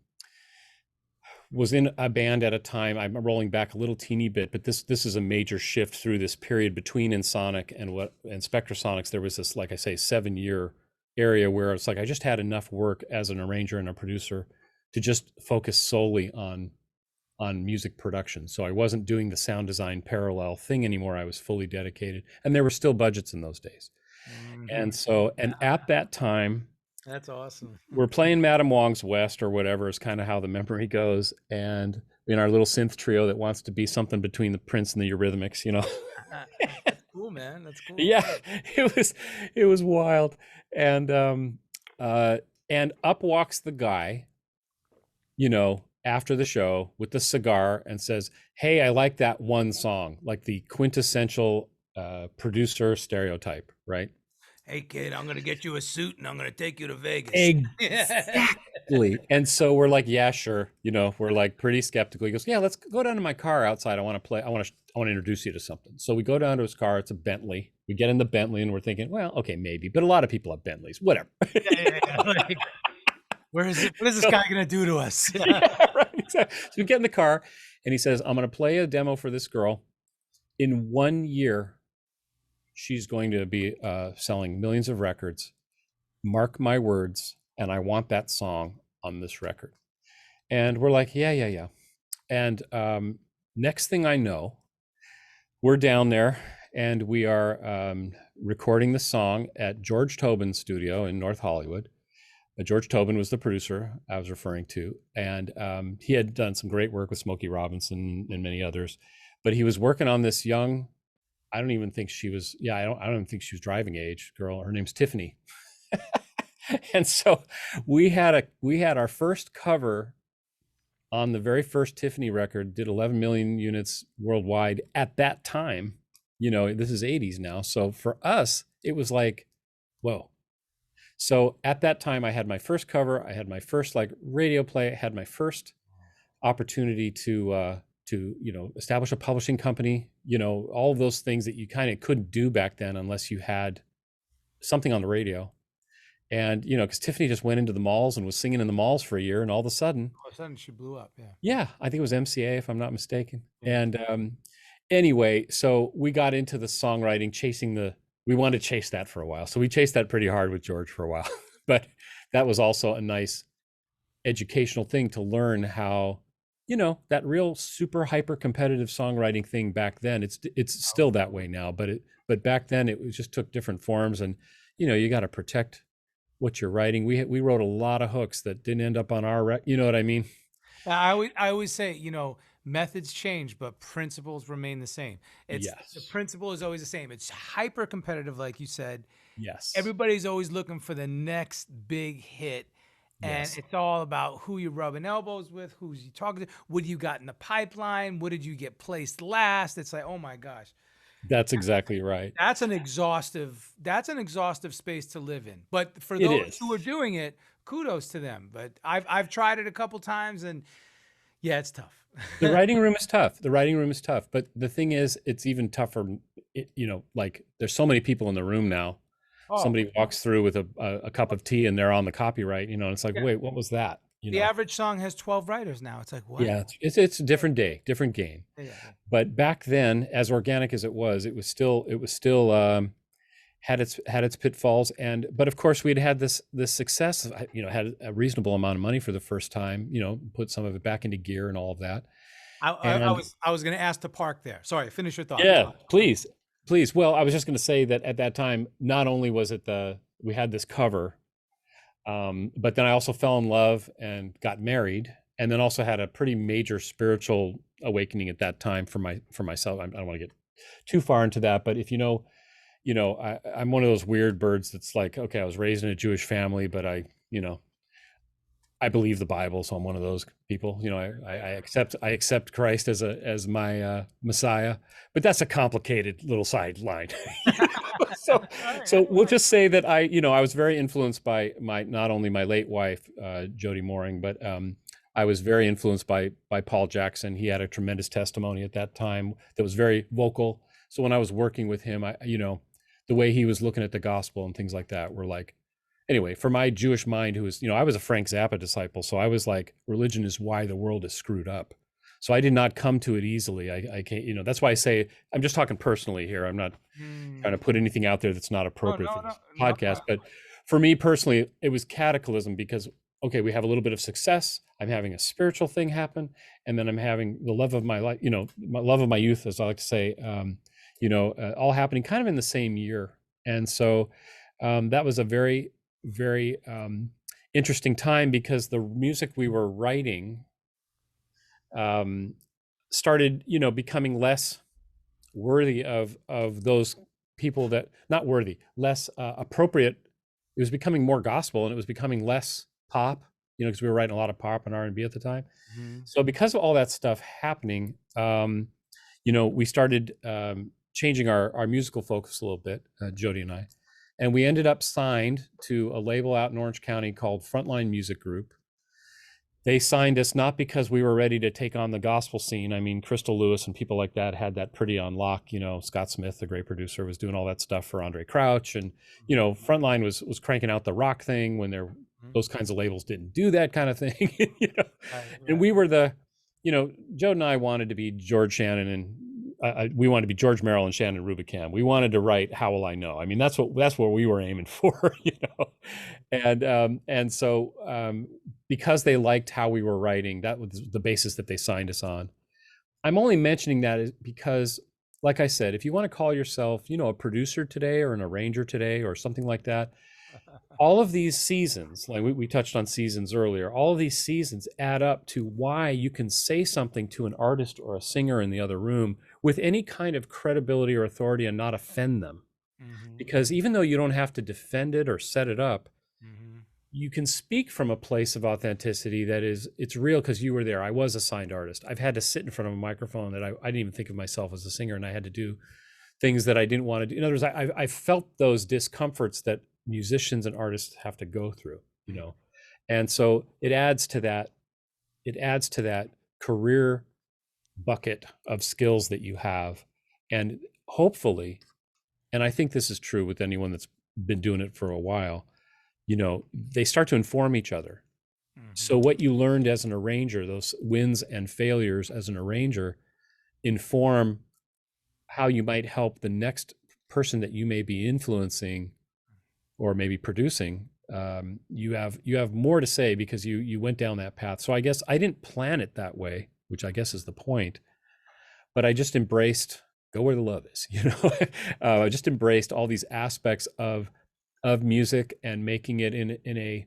was in a band at a time. I'm rolling back a little teeny bit, but this is a major shift through this period between Ensoniq and Spectrasonics. There was this, like I say, 7-year area where it's like I just had enough work as an arranger and a producer to just focus solely on music production. So I wasn't doing the sound design parallel thing anymore. I was fully dedicated, and there were still budgets in those days. And so, and at that time, that's awesome. We're playing Madame Wong's West or whatever is kind of how the memory goes. And in our little synth trio that wants to be something between the Prince and the Eurythmics, That's cool, man. That's cool. Yeah, it was wild. And up walks the guy, after the show with the cigar and says, "Hey, I like that one song," like the quintessential producer stereotype, right? Hey kid, I'm gonna get you a suit and I'm gonna take you to Vegas. Exactly. And so we're like, yeah, sure. We're like pretty skeptical. He goes, yeah, let's go down to my car outside. I want to introduce you to something. So we go down to his car. It's a Bentley. We get in the Bentley and we're thinking, well, okay, maybe, but a lot of people have Bentleys, whatever. Like, what is this guy gonna do to us? Yeah, right. Exactly. So we get in the car and he says, I'm gonna play a demo for this girl. In 1 year, she's going to be selling millions of records. Mark my words, and I want that song on this record. And we're like, yeah. And next thing I know, we're down there and we are recording the song at George Tobin's studio in North Hollywood. George Tobin was the producer I was referring to, and he had done some great work with Smokey Robinson and many others. But he was working on this young, I don't even think she was driving age girl. Her name's Tiffany. And so we had our first cover on the very first Tiffany record, did 11 million units worldwide at that time. This is 80s now. So for us, it was like, whoa. So at that time I had my first cover, I had my first radio play, I had my first opportunity to establish a publishing company, all of those things that you kind of couldn't do back then unless you had something on the radio. And, because Tiffany just went into the malls and was singing in the malls for a year, and all of a sudden she blew up. Yeah. Yeah. I think it was MCA, if I'm not mistaken. Yeah. And anyway, so we got into the songwriting, we wanted to chase that for a while. So we chased that pretty hard with George for a while, but that was also a nice educational thing to learn how, that real super hyper competitive songwriting thing back then. It's still that way now, but back then it just took different forms, and you got to protect what you're writing. We wrote a lot of hooks that didn't end up on our you know what I mean? I always say, methods change, but principles remain the same. The Yes. principle is always the same. It's hyper competitive, like you said. Yes. Everybody's always looking for the next big hit. And Yes. it's all about who you're rubbing elbows with, who's you talking to, what do you got in the pipeline, what did you get placed last? It's like, oh my gosh, That's exactly right. that's an exhaustive space to live in. But for It those is. who are doing it, kudos to them. But I've tried it a couple times, and yeah, it's tough. The writing room is tough. The writing room is tough. But the thing is, it's even tougher. Like there's so many people in the room now. Oh, Somebody walks through with a cup of tea and they're on the copyright, and it's like, yeah. wait, what was that? The average song has 12 writers now. It's like, what? Yeah, it's a different day, different game. Yeah, yeah. But back then, as organic as it was still had its pitfalls. But of course we had this success. Had a reasonable amount of money for the first time. Put some of it back into gear and all of that. I And was going to ask to park there. Sorry, finish your thought. yeah, please, please. Well, I was just going to say that at that time, not only was it we had this cover, but then I also fell in love and got married, and then also had a pretty major spiritual awakening at that time for myself. I don't want to get too far into that, but if I'm one of those weird birds that's like, okay, I was raised in a Jewish family, but I believe the Bible, so I'm one of those people. I accept Christ as my Messiah, but that's a complicated little sideline. So All right, so we'll just say that I was very influenced by not only my late wife Jody Mooring, but I was very influenced by Paul Jackson. He had a tremendous testimony at that time that was very vocal. So when I was working with him, the way he was looking at the gospel and things like that were like, anyway, for my Jewish mind, who was, I was a Frank Zappa disciple. So I was like, religion is why the world is screwed up. So I did not come to it easily. I can't, that's why I say, I'm just talking personally here. I'm not trying to put anything out there that's not appropriate for this podcast. But for me personally, it was cataclysm because, okay, we have a little bit of success. I'm having a spiritual thing happen. And then I'm having the love of my life, my love of my youth, as I like to say, all happening kind of in the same year. And so that was a very, very interesting time because the music we were writing started, becoming less worthy of those people that not worthy, less appropriate. It was becoming more gospel, and it was becoming less pop, because we were writing a lot of pop and R&B at the time. Mm-hmm. So because of all that stuff happening, we started changing our musical focus a little bit, Jody and I. And we ended up signed to a label out in Orange County called Frontline Music Group. They signed us not because we were ready to take on the gospel scene. I mean, Crystal Lewis and people like that had that pretty on lock. Scott Smith, the great producer, was doing all that stuff for Andre Crouch. And, Frontline was cranking out the rock thing when those kinds of labels didn't do that kind of thing. And we were Joe and I wanted to be George Shannon and we wanted to be George Merrill and Shannon Rubicam. We wanted to write "How Will I Know." I mean, that's what we were aiming for, And so because they liked how we were writing, that was the basis that they signed us on. I'm only mentioning that is because, like I said, if you want to call yourself, a producer today or an arranger today or something like that, all of these seasons, like we touched on seasons earlier, all of these seasons add up to why you can say something to an artist or a singer in the other room with any kind of credibility or authority and not offend them. Mm-hmm. Because even though you don't have to defend it or set it up, mm-hmm. you can speak from a place of authenticity it's real because you were there. I was a signed artist. I've had to sit in front of a microphone that I didn't even think of myself as a singer, and I had to do things that I didn't want to do. In other words, I felt those discomforts that musicians and artists have to go through, and so it adds to that career bucket of skills that you have. And hopefully, and I think this is true with anyone that's been doing it for a while, they start to inform each other. Mm-hmm. So what you learned as an arranger, those wins and failures as an arranger, inform how you might help the next person that you may be influencing or maybe producing. You have more to say because you went down that path. So I guess I didn't plan it that way, which I guess is the point, but I just embraced go where the love is. I just embraced all these aspects of music and making it in a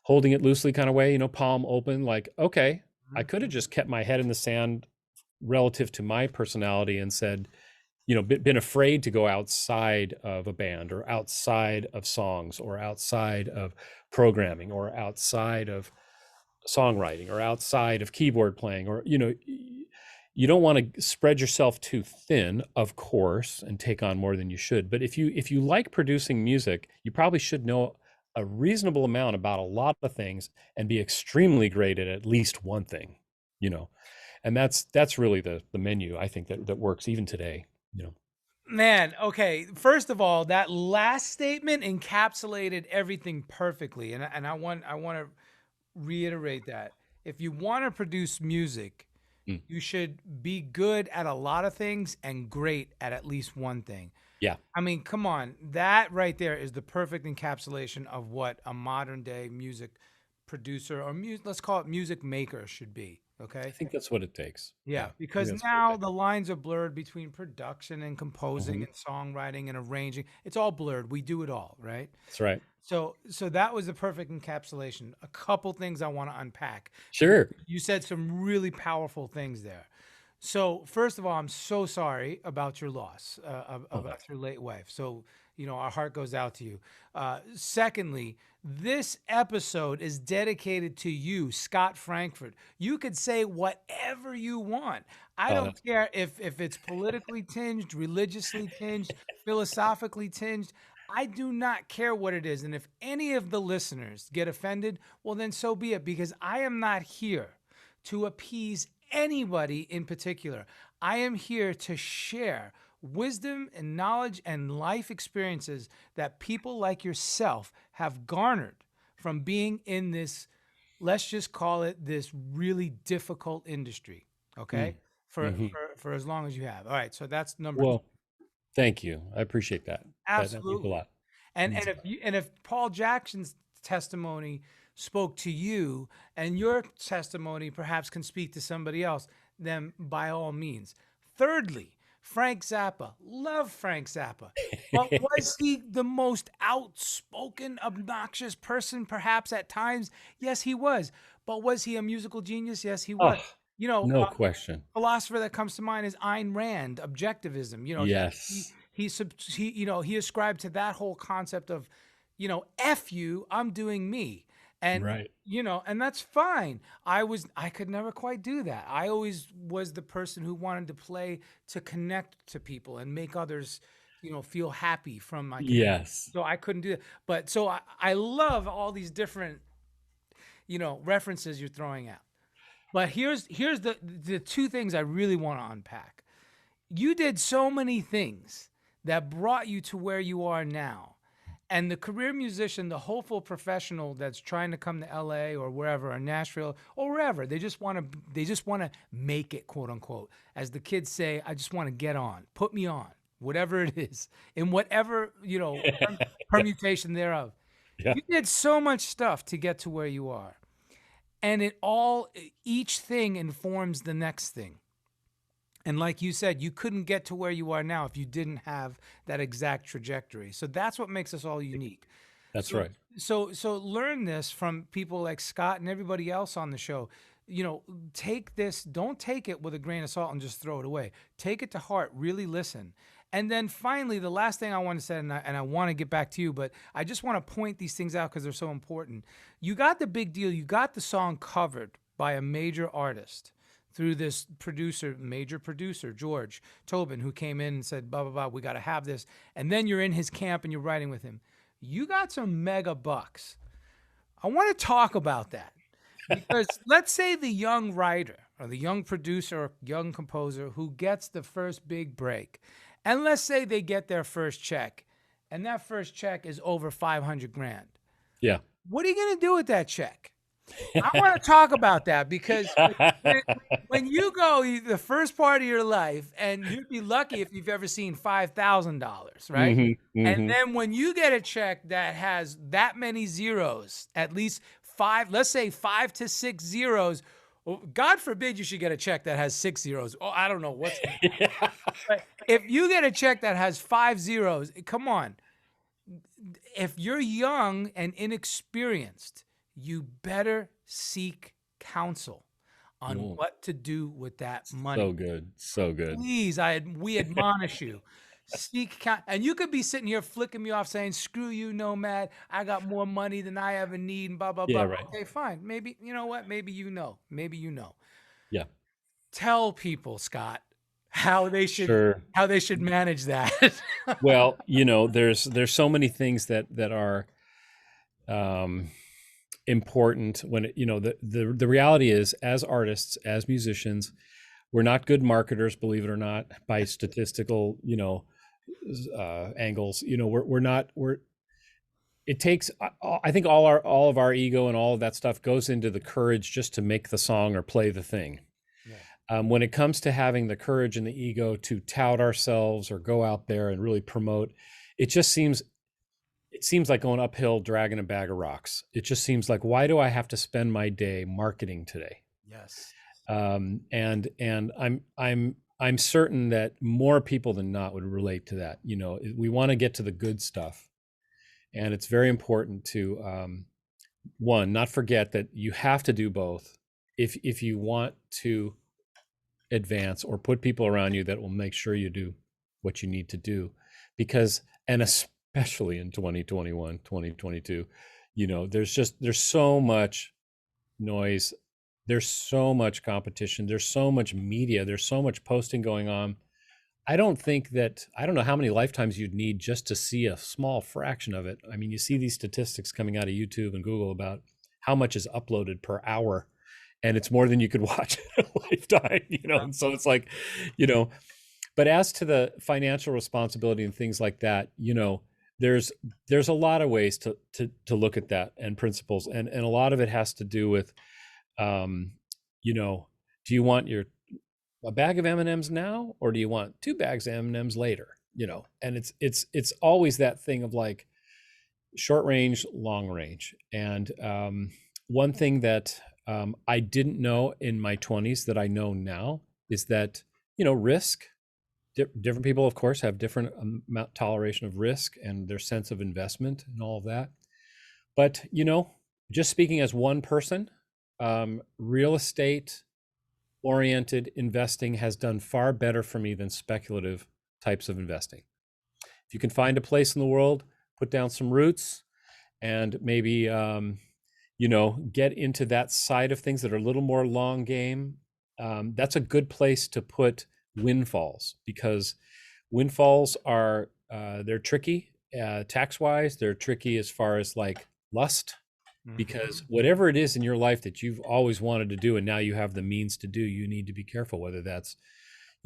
holding it loosely kind of way, palm open, like, okay, I could have just kept my head in the sand relative to my personality and said, been afraid to go outside of a band or outside of songs or outside of programming or outside of songwriting or outside of keyboard playing, or you don't want to spread yourself too thin, of course, and take on more than you should. But if you like producing music, you probably should know a reasonable amount about a lot of things and be extremely great at least one thing, and that's really the menu, I think, that works even today. Man, okay. First of all, that last statement encapsulated everything perfectly, and I want to reiterate that. If you want to produce music, Mm. you should be good at a lot of things and great at least one thing. Yeah. I mean, come on. That right there is the perfect encapsulation of what a modern day music producer or let's call it music maker should be. I Okay. think that's what it takes. Yeah, I think because that's what it now takes. the lines are blurred between production and composing Mhm. and songwriting and arranging. It's all blurred. We do it all, right? That's right. So that was the perfect encapsulation. A couple things I want to unpack. Sure. You said some really powerful things there. So first of all, I'm so sorry about your loss, about your late wife. So our heart goes out to you. Secondly, this episode is dedicated to you, Scott Frankfurt. You could say whatever you want. I Oh, don't care if it's politically tinged, religiously tinged, philosophically tinged. I do not care what it is. And if any of the listeners get offended, well, then so be it, because I am not here to appease anybody in particular. I am here to share wisdom and knowledge and life experiences that people like yourself have garnered from being in this, let's just call it this really difficult industry. Okay. Mm. For, Mhm. for, for as long as you have. All right. So that's number two. Well, thank you. I appreciate that. That means a Absolutely. lot. And Means and a if lot. you and if Paul Jackson's testimony spoke to you and your testimony perhaps can speak to somebody else, then by all means. Thirdly, Frank Zappa. Love Frank Zappa. But was he the most outspoken, obnoxious person perhaps at times? Yes, he was. But was he a musical genius? Yes, he was. Oh, You know, no question. philosopher that comes to mind is Ayn Rand, objectivism. He Yes. he he ascribed to that whole concept of, F you, I'm doing me. And Right. and that's fine. I could never quite do that. I always was the person who wanted to play to connect to people and make others, feel happy from my connection. Yes. So I couldn't do that. But so I love all these different, references you're throwing out. But here's the two things I really want to unpack. You did so many things that brought you to where you are now. And the career musician, the hopeful professional that's trying to come to LA or wherever, or Nashville or wherever, they just want to make it, quote unquote. As the kids say, I just want to get on. Put me on. Whatever it is, in whatever, Yeah. permutation thereof. Yeah. You did so much stuff to get to where you are. And each thing informs the next thing. And like you said, you couldn't get to where you are now if you didn't have that exact trajectory. So that's what makes us all unique. That's So right. so learn this from people like Scott and everybody else on the show. Take this, don't take it with a grain of salt and just throw it away. Take it to heart, really listen. And then finally, the last thing I want to say, and I want to get back to you, but I just want to point these things out because they're so important. You got the big deal. You got the song covered by a major artist through this major producer, George Tobin, who came in and said, blah, blah, blah, we got to have this. And then you're in his camp and you're writing with him. You got some mega bucks. I want to talk about that because let's say the young writer or the young producer or young composer who gets the first big break, and let's say they get their first check, and that first check is over 500 grand. Yeah. What are you going to do with that check? I want to talk about that because when you go the first part of your life, and you'd be lucky if you've ever seen $5,000, right? Mhm. And Mhm. then when you get a check that has that many zeros, at least five, let's say 5 to 6 zeros. Well, God forbid you should get a check that has 6 zeros. Oh, I don't know what's. But if you get a check that has 5 zeros, come on. If you're young and inexperienced, you better seek counsel on Mm. what to do with that money. So good. So good. Please, we admonish you. Seek count, and you could be sitting here flicking me off saying, "Screw you, nomad. I got more money than I ever need," and blah blah Yeah, blah. right. Okay, fine. Maybe you know what? Maybe you know. Maybe you know. Yeah. Tell people, Scott, how they should Sure. manage that. Well, there's so many things that are um important when the reality is, as artists, as musicians, we're not good marketers, believe it or not, by statistical angles. We're not. We're It takes, I think, all of our ego and all of that stuff goes into the courage just to make the song or play the thing. Yeah. When it comes to having the courage and the ego to tout ourselves or go out there and really promote, it just seems like going uphill dragging a bag of rocks. It just seems like, why do I have to spend my day marketing today? Yes. And I'm certain that more people than not would relate to that. We want to get to the good stuff, and it's very important to one, not forget that you have to do both if you want to advance or put people around you that will make sure you do what you need to do. Because, and especially in 2021, 2022, there's so much noise, there's so much competition, there's so much media, there's so much posting going on. I don't know how many lifetimes you'd need just to see a small fraction of it. I mean, you see these statistics coming out of YouTube and Google about how much is uploaded per hour, and it's more than you could watch in a lifetime, And so it's like, but as to the financial responsibility and things like that, there's a lot of ways to look at that, and principles, and a lot of it has to do with, do you want a bag of M&Ms now, or do you want 2 bags of M&Ms later? And it's always that thing of like short range, long range. And one thing that I didn't know in my 20s that I know now is that, risk, different people, of course, have different amount toleration of risk and their sense of investment and all of that. But, just speaking as one person, real estate oriented investing has done far better for me than speculative types of investing. If you can find a place in the world, put down some roots, and maybe get into that side of things that are a little more long game, that's a good place to put windfalls, because windfalls are they're tricky tax wise, they're tricky as far as like lust, because whatever it is in your life that you've always wanted to do and now you have the means to do, you need to be careful whether that's,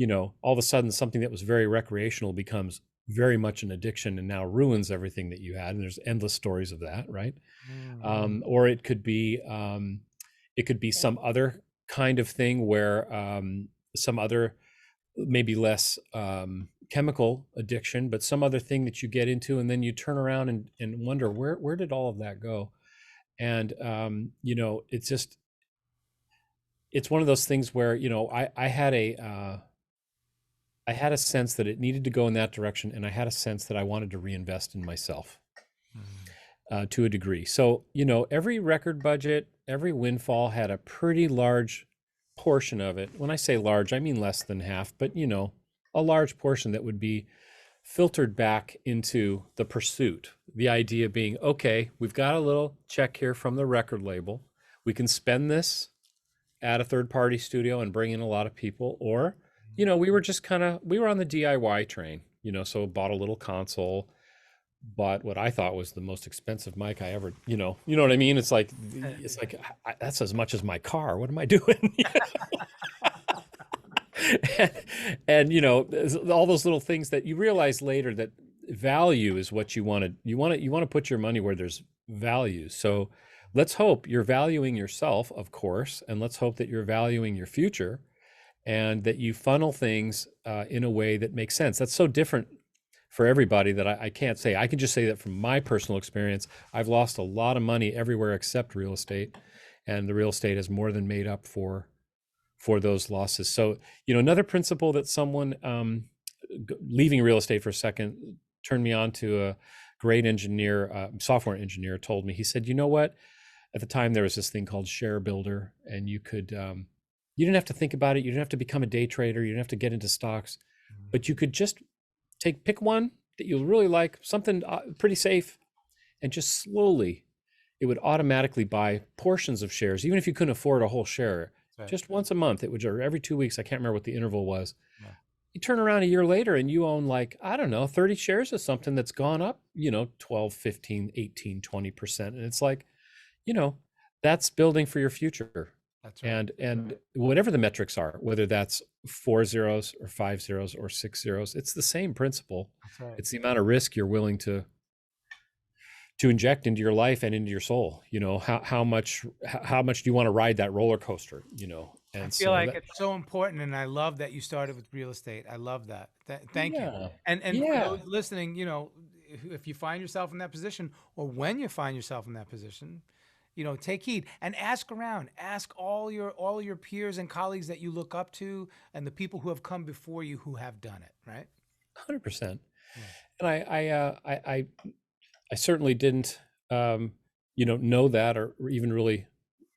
all of a sudden something that was very recreational becomes very much an addiction and now ruins everything that you had. And there's endless stories of that, right? Or it could be some other kind of thing where some other, maybe less chemical addiction, but some other thing that you get into, and then you turn around and wonder, where did all of that go? And it's one of those things where I had a sense that it needed to go in that direction, and I had a sense that I wanted to reinvest in myself to a degree. So every record budget, every windfall had a pretty large portion of it. When I say large, I mean less than half, but a large portion that would be filtered back into the pursuit. The idea being, okay, we've got a little check here from the record label. We can spend this at a third-party studio and bring in a lot of people. Or, we were just we were on the DIY train, so bought a little console, bought what I thought was the most expensive mic I ever, you know what I mean? It's like that's as much as my car. What am I doing? and all those little things that you realize later that value is what you want to put your money where there's value. So let's hope you're valuing yourself, of course, and let's hope that you're valuing your future, and that you funnel things in a way that makes sense. That's so different for everybody that I can't say. I can just say that from my personal experience, I've lost a lot of money everywhere except real estate, and the real estate has more than made up for those losses. So, another principle that someone leaving real estate for a second turned me on to a great engineer, software engineer, told me. He said, you know what? At the time, there was this thing called Share Builder, and you could You didn't have to think about it. You didn't have to become a day trader. You didn't have to get into stocks, but you could just pick one that you really like, something pretty safe, and just slowly, it would automatically buy portions of shares, even if you couldn't afford a whole share. Right. Just once a month, it would, or every 2 weeks. I can't remember what the interval was. Yeah. You turn around a year later and you own, like, I don't know, 30 shares of something that's gone up, 12, 15, 18, 20%. And it's like, that's building for your future. That's right. And whatever the metrics are, whether that's 4 zeros or 5 zeros or 6 zeros, it's the same principle. That's right. It's the amount of risk you're willing to inject into your life and into your soul. How much do you want to ride that roller coaster? And I feel like it's so important, and I love that you started with real estate. I love that. Thank you. And for those listening, if you find yourself in that position, or when you find yourself in that position, take heed and ask around. Ask all your peers and colleagues that you look up to, and the people who have come before you who have done it. Right. 100%. And I certainly didn't, know that or even really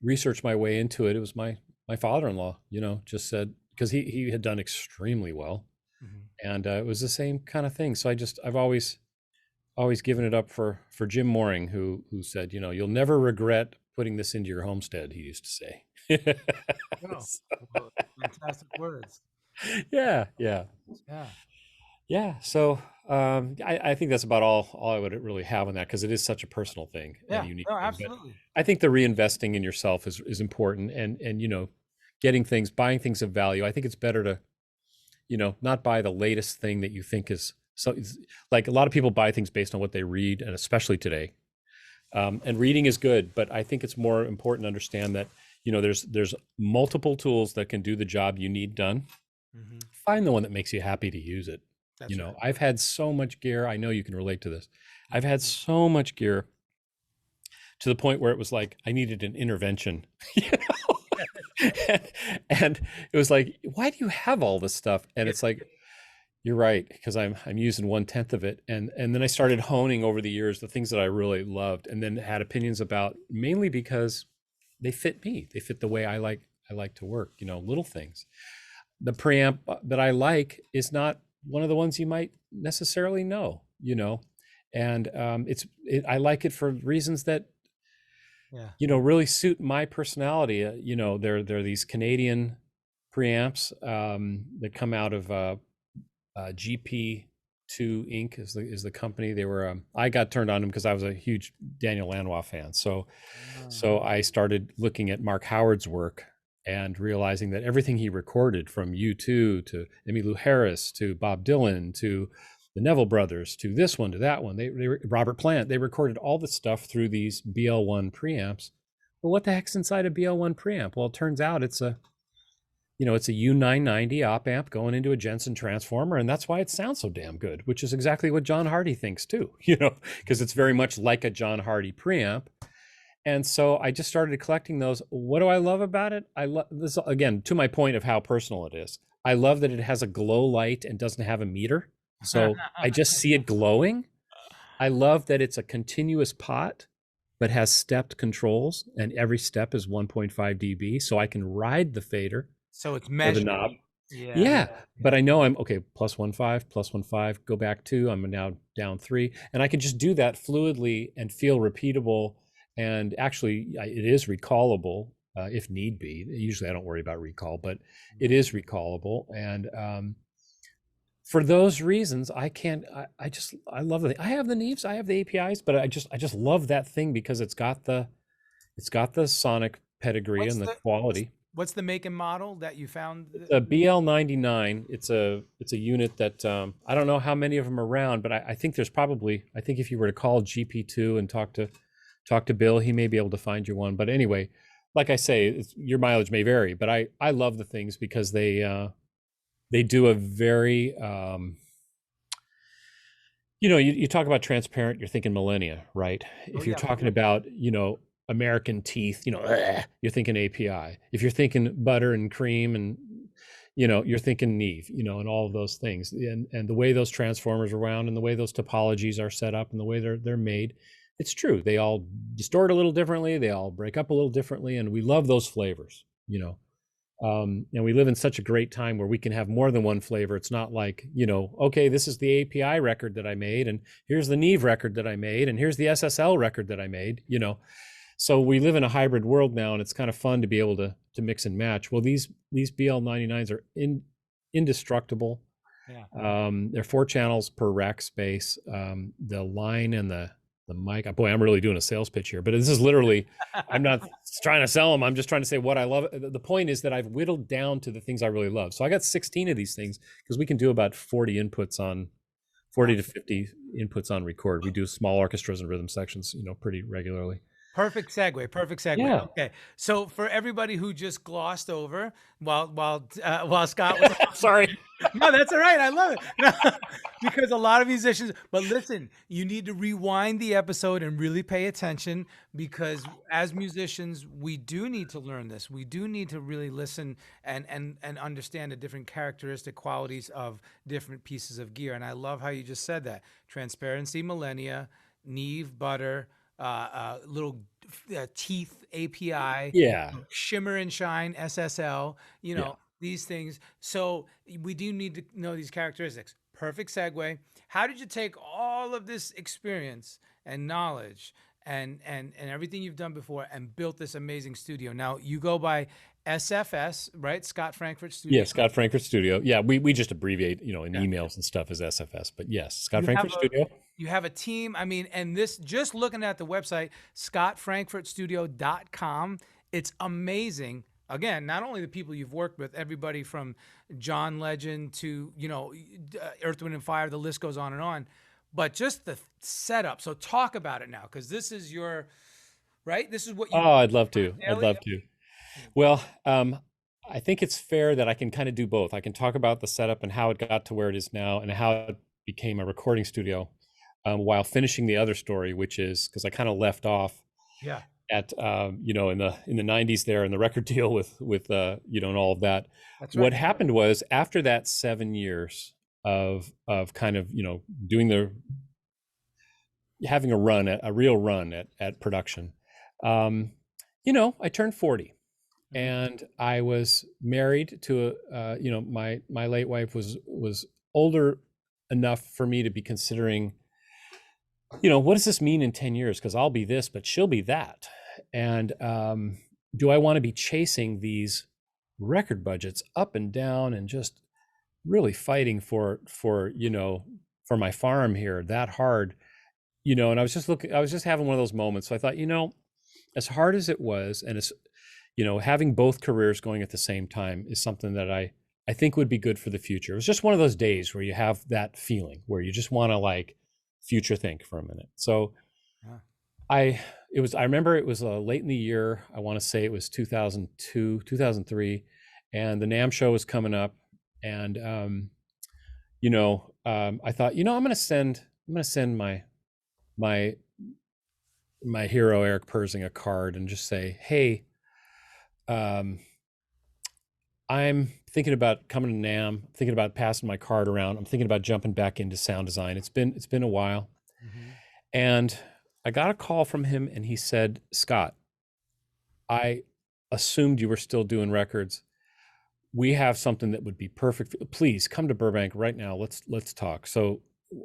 research my way into it. It was my father-in-law, just said, because he had done extremely well, and it was the same kind of thing. So I've always given it up for Jim Mooring, who said, you'll never regret putting this into your homestead. He used to say. Well, fantastic words. Yeah. So I think that's about all I would really have on that, because it is such a personal thing. Yeah, and unique no, thing. absolutely. But I think the reinvesting in yourself is important, and buying things of value. I think it's better to, not buy the latest thing that you think is so. Like, a lot of people buy things based on what they read, and especially today. And reading is good, but I think it's more important to understand that, there's multiple tools that can do the job you need done. Find the one that makes you happy to use it. That's right. I've had so much gear. I know you can relate to this. I've had so much gear to the point where it was like I needed an intervention, and it was like, why do you have all this stuff? And it's like, you're right, because I'm using 1/10 of it. And then I started honing over the years the things that I really loved, and then had opinions about, mainly because they fit me. They fit the way I like to work, little things. The preamp that I like is not one of the ones you might necessarily know, and I like it for reasons that, really suit my personality. There are these Canadian preamps that come out of GP2 Inc. is the company. They were I got turned on them because I was a huge Daniel Lanois fan. So I started looking at Mark Howard's work and realizing that everything he recorded, from U2 to Emmylou Harris to Bob Dylan to the Neville Brothers to this one to that one, Robert Plant, they recorded all the stuff through these BL1 preamps. Well, what the heck's inside a BL1 preamp? Well, it turns out it's a U990 op amp going into a Jensen transformer, and that's why it sounds so damn good, which is exactly what John Hardy thinks too, because it's very much like a John Hardy preamp. And so I just started collecting those. What do I love about it? I love this, again, to my point of how personal it is. I love that it has a glow light and doesn't have a meter. So I just see it glowing. I love that it's a continuous pot, but has stepped controls, and every step is 1.5 dB. So I can ride the fader. So it's measured. The knob. Yeah. But I know I'm okay. +1.5, +1.5, go back 2. I'm now down 3. And I can just do that fluidly and feel repeatable. And actually, it is recallable if need be. Usually I don't worry about recall, but it is recallable. And for those reasons, I love it. I have the Neves, I have the APIs, but I just love that thing because it's got the sonic pedigree and the quality. What's the make and model that you found? The BL99. It's a unit that I don't know how many of them are around, but I think there's probably, I think if you were to call GP2 and talk to Bill, he may be able to find you one. But anyway, like I say, your mileage may vary, but I love the things because they do a very you talk about transparent, you're thinking millennia, right? If you're talking about American teeth, you're thinking API. If you're thinking butter and cream, and you're thinking Neve, and all of those things, and the way those transformers are wound, and the way those topologies are set up, and the way they're made, it's true. They all distort a little differently. They all break up a little differently, and we love those flavors. And we live in such a great time where we can have more than one flavor. It's not like, okay, this is the API record that I made, and here's the Neve record that I made, and here's the SSL record that I made. So we live in a hybrid world now, and it's kind of fun to be able to mix and match. Well, these BL99s are indestructible. Yeah. They're 4 channels per rack space. The line and the mic. Boy, I'm really doing a sales pitch here, but this is literally, I'm not trying to sell them. I'm just trying to say what I love. The point is that I've whittled down to the things I really love. So I got 16 of these things because we can do about 40 to 50 inputs on record. We do small orchestras and rhythm sections, pretty regularly. Perfect segue. Perfect segue. Yeah. Okay. So for everybody who just glossed over while Scott was Sorry. No, that's all right. I love it. No, because a lot of musicians, but listen, you need to rewind the episode and really pay attention, because as musicians, we do need to learn this. We do need to really listen and understand the different characteristic qualities of different pieces of gear. And I love how you just said that. Transparency, millennia, Neve, butter, little teeth API, Yeah. shimmer and shine SSL, these things. So we do need to know these characteristics. Perfect segue. How did you take all of this experience and knowledge and everything you've done before and built this amazing studio? Now you go by SFS, right? Scott Frankfurt Studio. Yeah, Scott Frankfurt Studio. Yeah, we just abbreviate, in emails and stuff as SFS. But yes, Scott Frankfurt Studio. You have a team. I mean, and this, just looking at the website, scottfrankfurtstudio.com, it's amazing. Again, not only the people you've worked with, everybody from John Legend to, Earth, Wind, and Fire, the list goes on and on, but just the setup. So talk about it now, because this is your, right? This is what you... Oh, I'd love to. I'd love to. Well, I think it's fair that I can kind of do both. I can talk about the setup and how it got to where it is now and how it became a recording studio, while finishing the other story, which is because I kind of left off at in the 90s there, and the record deal with and all of that. That's right. What happened was, after that 7 years of kind of having a real run at production, I turned 40. And I was married to my late wife was older enough for me to be considering, what does this mean in 10 years? Because I'll be this, but she'll be that. And do I want to be chasing these record budgets up and down and just really fighting for my farm here that hard? And I was just having one of those moments. So I thought, as hard as it was, and as having both careers going at the same time is something that I think would be good for the future. It was just one of those days where you have that feeling where you just want to future think for a minute. So I remember it was late in the year. I want to say it was 2002, 2003, and the NAMM show was coming up, and I thought, I'm going to send my hero Eric Persing a card and just say, hey, I'm thinking about coming to NAMM, thinking about passing my card around. I'm thinking about jumping back into sound design. It's been a while. Mm-hmm. And I got a call from him, and he said, Scott, I assumed you were still doing records. We have something that would be perfect. Please come to Burbank right now. Let's talk. So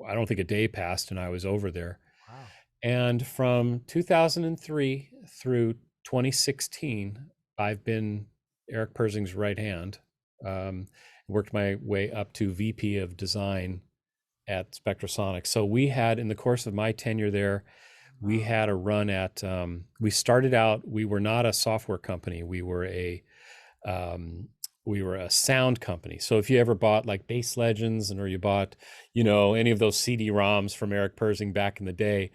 I don't think a day passed and I was over there. Wow. And from 2003 through 2016, I've been Eric Persing's right hand. Worked my way up to VP of design at Spectrosonics. So we had, in the course of my tenure there, we had a run at, we started out, we were not a software company. We were a sound company. So if you ever bought Bass Legends, or you bought, any of those CD-ROMs from Eric Persing back in the day,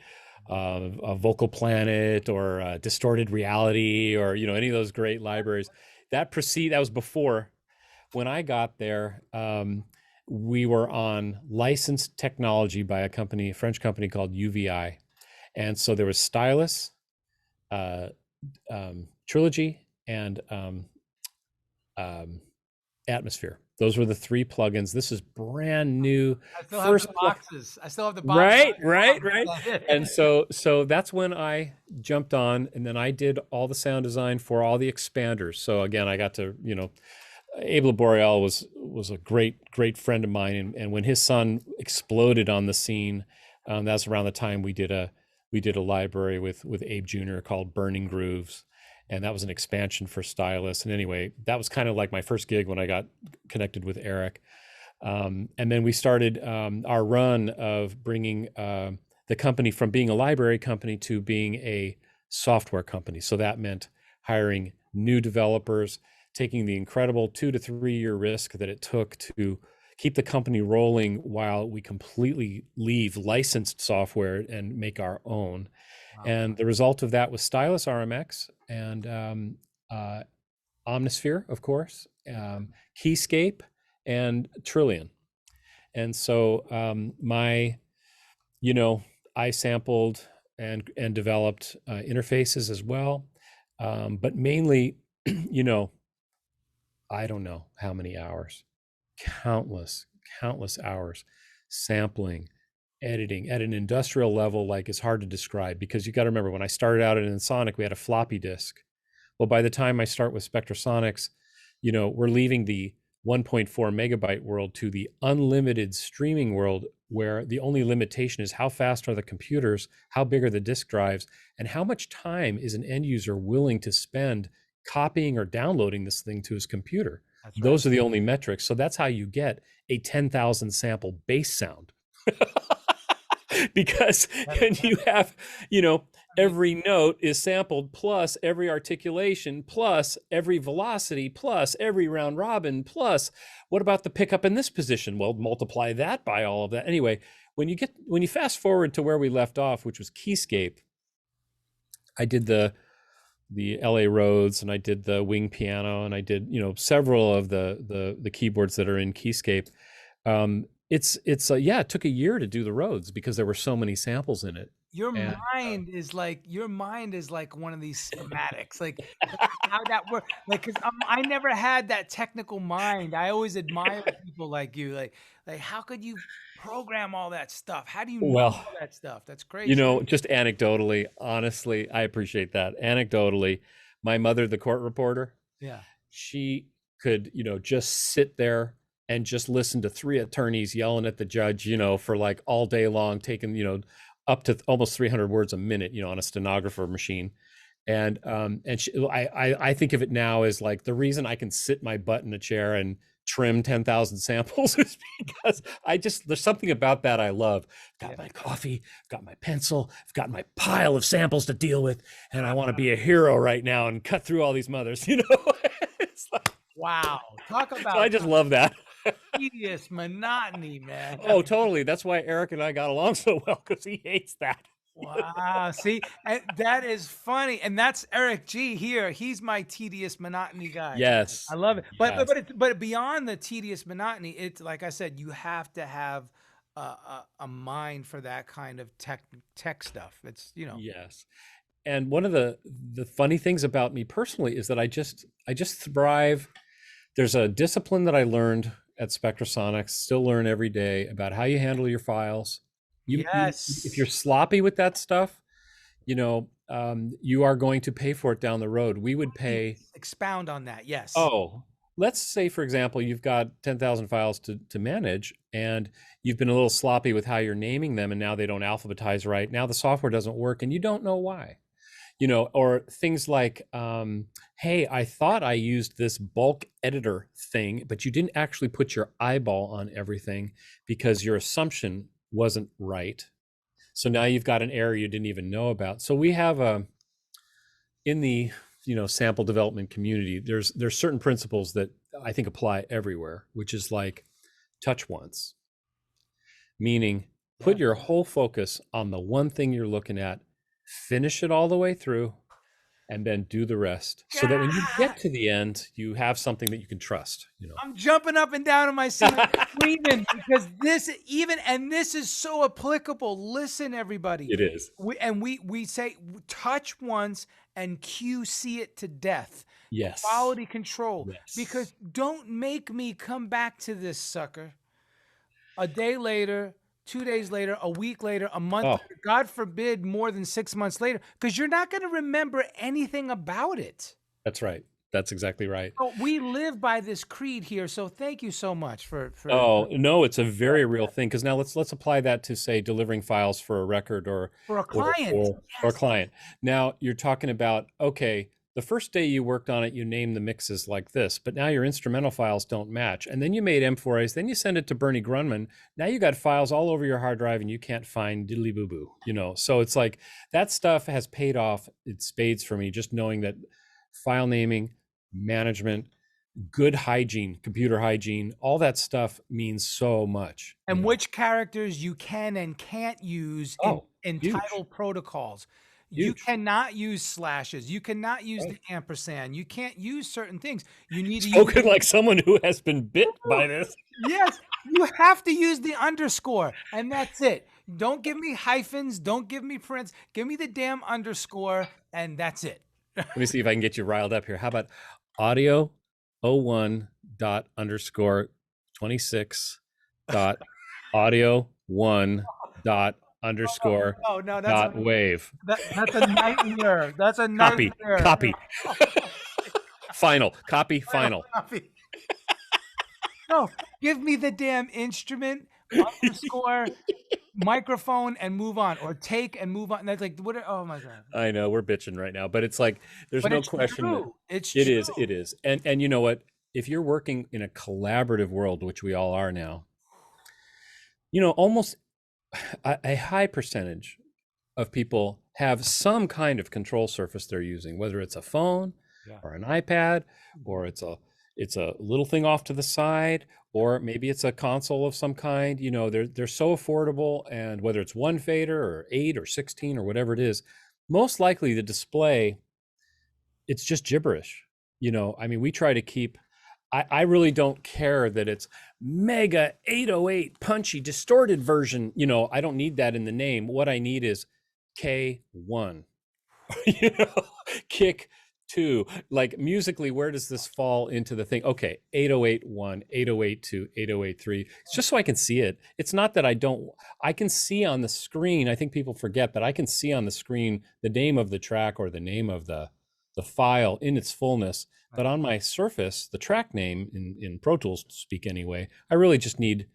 a Vocal Planet or Distorted Reality, or any of those great libraries, that was before. When I got there, we were on licensed technology by a French company called UVI, and so there was Stylus, Trilogy, and Atmosphere. Those were the three plugins. This is brand new. I still have First the plug. boxes. I still have the box. Right. And so that's when I jumped on, and then I did all the sound design for all the expanders. So again, I got to, Abel Boreal was a great friend of mine, and when his son exploded on the scene, that's around the time we did a library with Abe Jr. called Burning Grooves, and that was an expansion for Stylus. And anyway, that was kind of like my first gig when I got connected with Eric. And then we started our run of bringing the company from being a library company to being a software company. So that meant hiring new developers, taking the incredible 2 to 3 year risk that it took to keep the company rolling while we completely leave licensed software and make our own. Wow. And the result of that was Stylus RMX and Omnisphere, of course, Keyscape, and Trillion. And so I sampled and developed interfaces as well, but mainly, I don't know how many hours, countless hours sampling, editing at an industrial level. Like, it's hard to describe, because you got to remember, when I started out at Ensoniq, we had a floppy disk. Well, by the time I start with Spectrasonics, we're leaving the 1.4 megabyte world to the unlimited streaming world, where the only limitation is how fast are the computers, how big are the disk drives, and how much time is an end user willing to spend copying or downloading this thing to his computer. That's right. Those are the only metrics. So that's how you get a 10,000 sample bass sound. Because when you have, every note is sampled, plus every articulation, plus every velocity, plus every round robin, plus what about the pickup in this position? Well, multiply that by all of that. Anyway, when you fast forward to where we left off, which was Keyscape, I did the LA Rhodes, and I did the Wing piano, and I did, several of the keyboards that are in Keyscape. It took a year to do the Rhodes because there were so many samples in it. Your mind is like one of these schematics, like how that works. Like, because I never had that technical mind. I always admire people like you. Like how could you program all that stuff? How do you know all that stuff? That's crazy. Just anecdotally, honestly, I appreciate that. Anecdotally, my mother, the court reporter, she could, just sit there and just listen to 3 attorneys yelling at the judge, for like all day long, taking, up to almost 300 words a minute, on a stenographer machine. And I think of it now as like, the reason I can sit my butt in a chair and trim 10,000 samples is because there's something about that I love. I've got my coffee, I've got my pencil, I've got my pile of samples to deal with, and I want to be a hero right now and cut through all these mothers, It's like, wow. Talk about, so I just love that. Tedious monotony, man. Oh, totally. That's why Eric and I got along so well, because he hates that. Wow. See, that is funny. And that's Eric G here. He's my tedious monotony guy. Yes. I love it. Yes. But beyond the tedious monotony, it's like I said, you have to have a mind for that kind of tech stuff. It's, Yes. And one of the funny things about me personally is that I just thrive. There's a discipline that I learned at Spectrasonics, still learn every day, about how you handle your files. If you're sloppy with that stuff, you are going to pay for it down the road. We would pay. Expound on that. Yes. Oh, let's say, for example, you've got 10,000 files to manage, and you've been a little sloppy with how you're naming them, and now they don't alphabetize right. Now the software doesn't work, and you don't know why. Or things like, hey, I thought I used this bulk editor thing, but you didn't actually put your eyeball on everything because your assumption wasn't right. So now you've got an error you didn't even know about. So we have in the sample development community, there's certain principles that I think apply everywhere, which is like touch once, meaning put your whole focus on the one thing you're looking at, finish it all the way through, and then do the rest, so that when you get to the end, you have something that you can trust, you know. I'm jumping up and down in my seat screaming because this is so applicable. Listen, everybody. It is. We say touch once and QC it to death. Yes. Quality control. Yes. Because don't make me come back to this sucker a day later, 2 days later, a week later, a month later, God forbid more than 6 months later, because you're not going to remember anything about it. That's right. That's exactly right. Oh, we live by this creed here, so thank you so much for Oh, no, it's a very real thing, because now let's apply that to, say, delivering files for a record or for a client. Or a client. Now you're talking about, okay, the first day you worked on it, you named the mixes like this, but now your instrumental files don't match. And then you made M4As, then you send it to Bernie Grunman. Now you got files all over your hard drive and you can't find diddly boo boo, you know? So it's like that stuff has paid off in spades for me, just knowing that file naming, management, good hygiene, computer hygiene, all that stuff means so much. And which characters you can and can't use in title protocols. Huge. You cannot use slashes. You cannot use the ampersand. You can't use certain things. You need to use like someone who has been bit by this. Yes, you have to use the underscore, and that's it. Don't give me hyphens. Don't give me prints. Give me the damn underscore, and that's it. Let me see if I can get you riled up here. How about audio 01 dot underscore 26 dot audio 1 dot underscore dot wave. That's a nightmare. That's a nightmare. Copy. Final. Copy. Final. No, give me the damn instrument, underscore, microphone, and move on, or take and move on. That's like, what? Oh my God. I know we're bitching right now, but it's like, there's no question. True. It is. And you know what? If you're working in a collaborative world, which we all are now, you know, almost a high percentage of people have some kind of control surface they're using, whether it's a phone or an iPad, or it's a little thing off to the side, or maybe it's a console of some kind. You know, they're so affordable, and whether it's one fader or 8 or 16 or whatever it is, most likely the display, it's just gibberish. You know, I mean, we try to keep, I really don't care that it's mega 808 punchy distorted version. You know, I don't need that in the name. What I need is K1, you know, kick 2. Like musically, where does this fall into the thing? Okay, 808.1, 808.2, 808.3. It's just so I can see it. It's not that I can see on the screen. I think people forget that I can see on the screen the name of the track or the name of the file in its fullness. But on my Surface, the track name in Pro Tools to speak anyway, I really just need,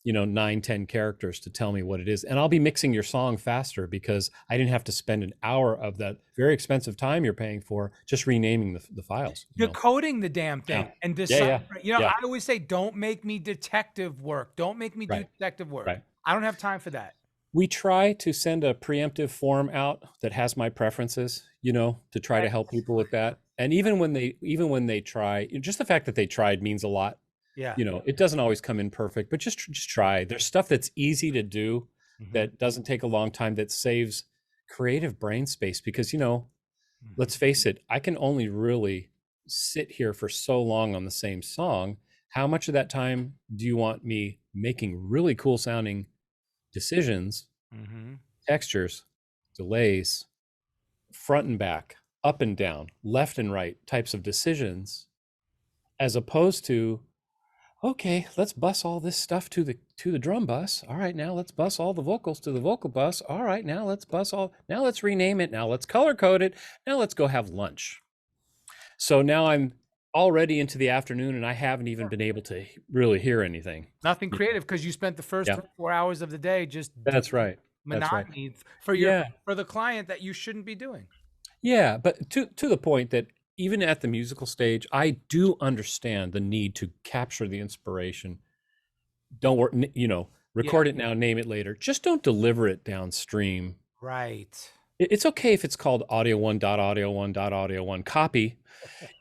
you know, 9-10 characters to tell me what it is. And I'll be mixing your song faster because I didn't have to spend an hour of that very expensive time you're paying for just renaming the files. You're coding the damn thing and decide. You know, I always say, don't make me detective work. Don't make me do detective work. I don't have time for that. We try to send a preemptive form out that has my preferences, you know, to try to help people with that. And even when they try, just the fact that they tried means a lot. Yeah. You know, it doesn't always come in perfect, but just try. There's stuff that's easy to do that doesn't take a long time, that saves creative brain space, because, you know, let's face it, I can only really sit here for so long on the same song. How much of that time do you want me making really cool sounding decisions, textures, delays, front and back, up and down, left and right types of decisions, as opposed to, okay, let's bus all this stuff to the drum bus. All right, now let's bus all the vocals to the vocal bus. All right, now let's rename it. Now let's color code it. Now let's go have lunch. So now I'm already into the afternoon and I haven't even been able to really hear anything. Nothing creative, because you spent the first 4 hours of the day just monotony for the client that you shouldn't be doing. Yeah, but to the point that even at the musical stage, I do understand the need to capture the inspiration. Don't worry, you know, record it now, name it later. Just don't deliver it downstream. Right. It's okay if it's called audio 1.audio1.audio1 copy,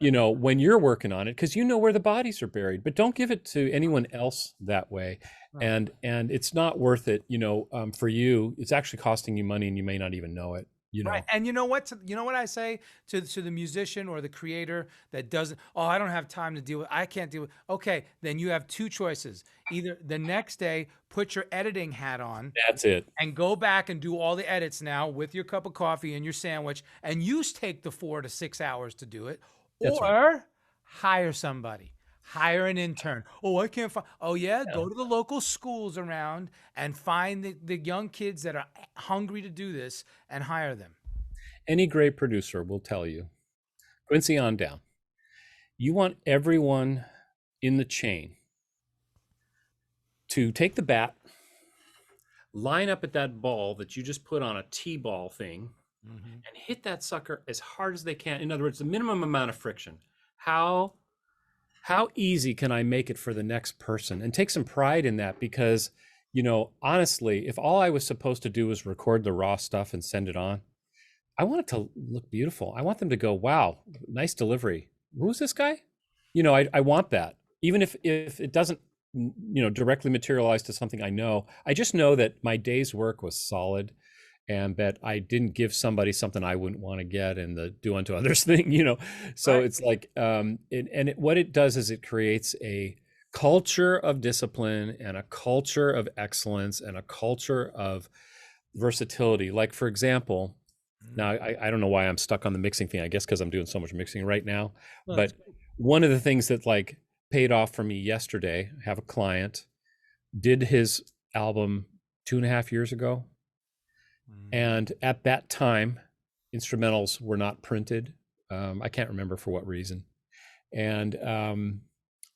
you know, when you're working on it, because you know where the bodies are buried, but don't give it to anyone else that way. Right. And it's not worth it, you know, for you. It's actually costing you money and you may not even know it. you Right. know. And you know what? You know what I say to the musician or the creator that doesn't, oh, I don't have time to deal with, I can't deal with. Okay, then you have two choices. Either the next day, put your editing hat on That's it. and go back and do all the edits now with your cup of coffee and your sandwich, and you take the 4 to 6 hours to do it, That's right. or hire somebody. Hire an intern. Oh, I can't find. Oh, yeah. Yeah. Go to the local schools around and find the young kids that are hungry to do this and hire them. Any great producer will tell you, Quincy on down, you want everyone in the chain to take the bat, line up at that ball that you just put on a T-ball thing, Mm-hmm. and hit that sucker as hard as they can. In other words, the minimum amount of friction. How easy can I make it for the next person? And take some pride in that, because, honestly, if all I was supposed to do was record the raw stuff and send it on, I want it to look beautiful. I want them to go, wow, nice delivery. Who's this guy? I want that. Even if it doesn't, directly materialize to something I know, I just know that my day's work was solid and that I didn't give somebody something I wouldn't want to get, and the do unto others thing. So Right. it's like, what it does is it creates a culture of discipline and a culture of excellence and a culture of versatility. Like, for example, now I don't know why I'm stuck on the mixing thing. I guess because I'm doing so much mixing right now. Well, But one of the things that like paid off for me yesterday, I have a client, did his album 2.5 years ago. And at that time, instrumentals were not printed. I can't remember for what reason. And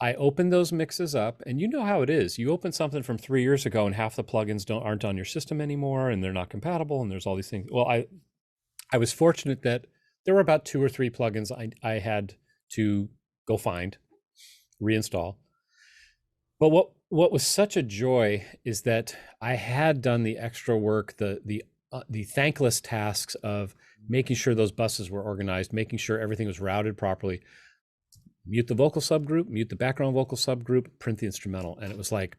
I opened those mixes up, and you know how it is. You open something from 3 years ago, and half the plugins aren't on your system anymore, and they're not compatible, and there's all these things. Well, I was fortunate that there were about 2 or 3 plugins I had to go find, reinstall. But what was such a joy is that I had done the extra work, the thankless tasks of making sure those buses were organized, making sure everything was routed properly. Mute the vocal subgroup, mute the background vocal subgroup, print the instrumental. And it was like,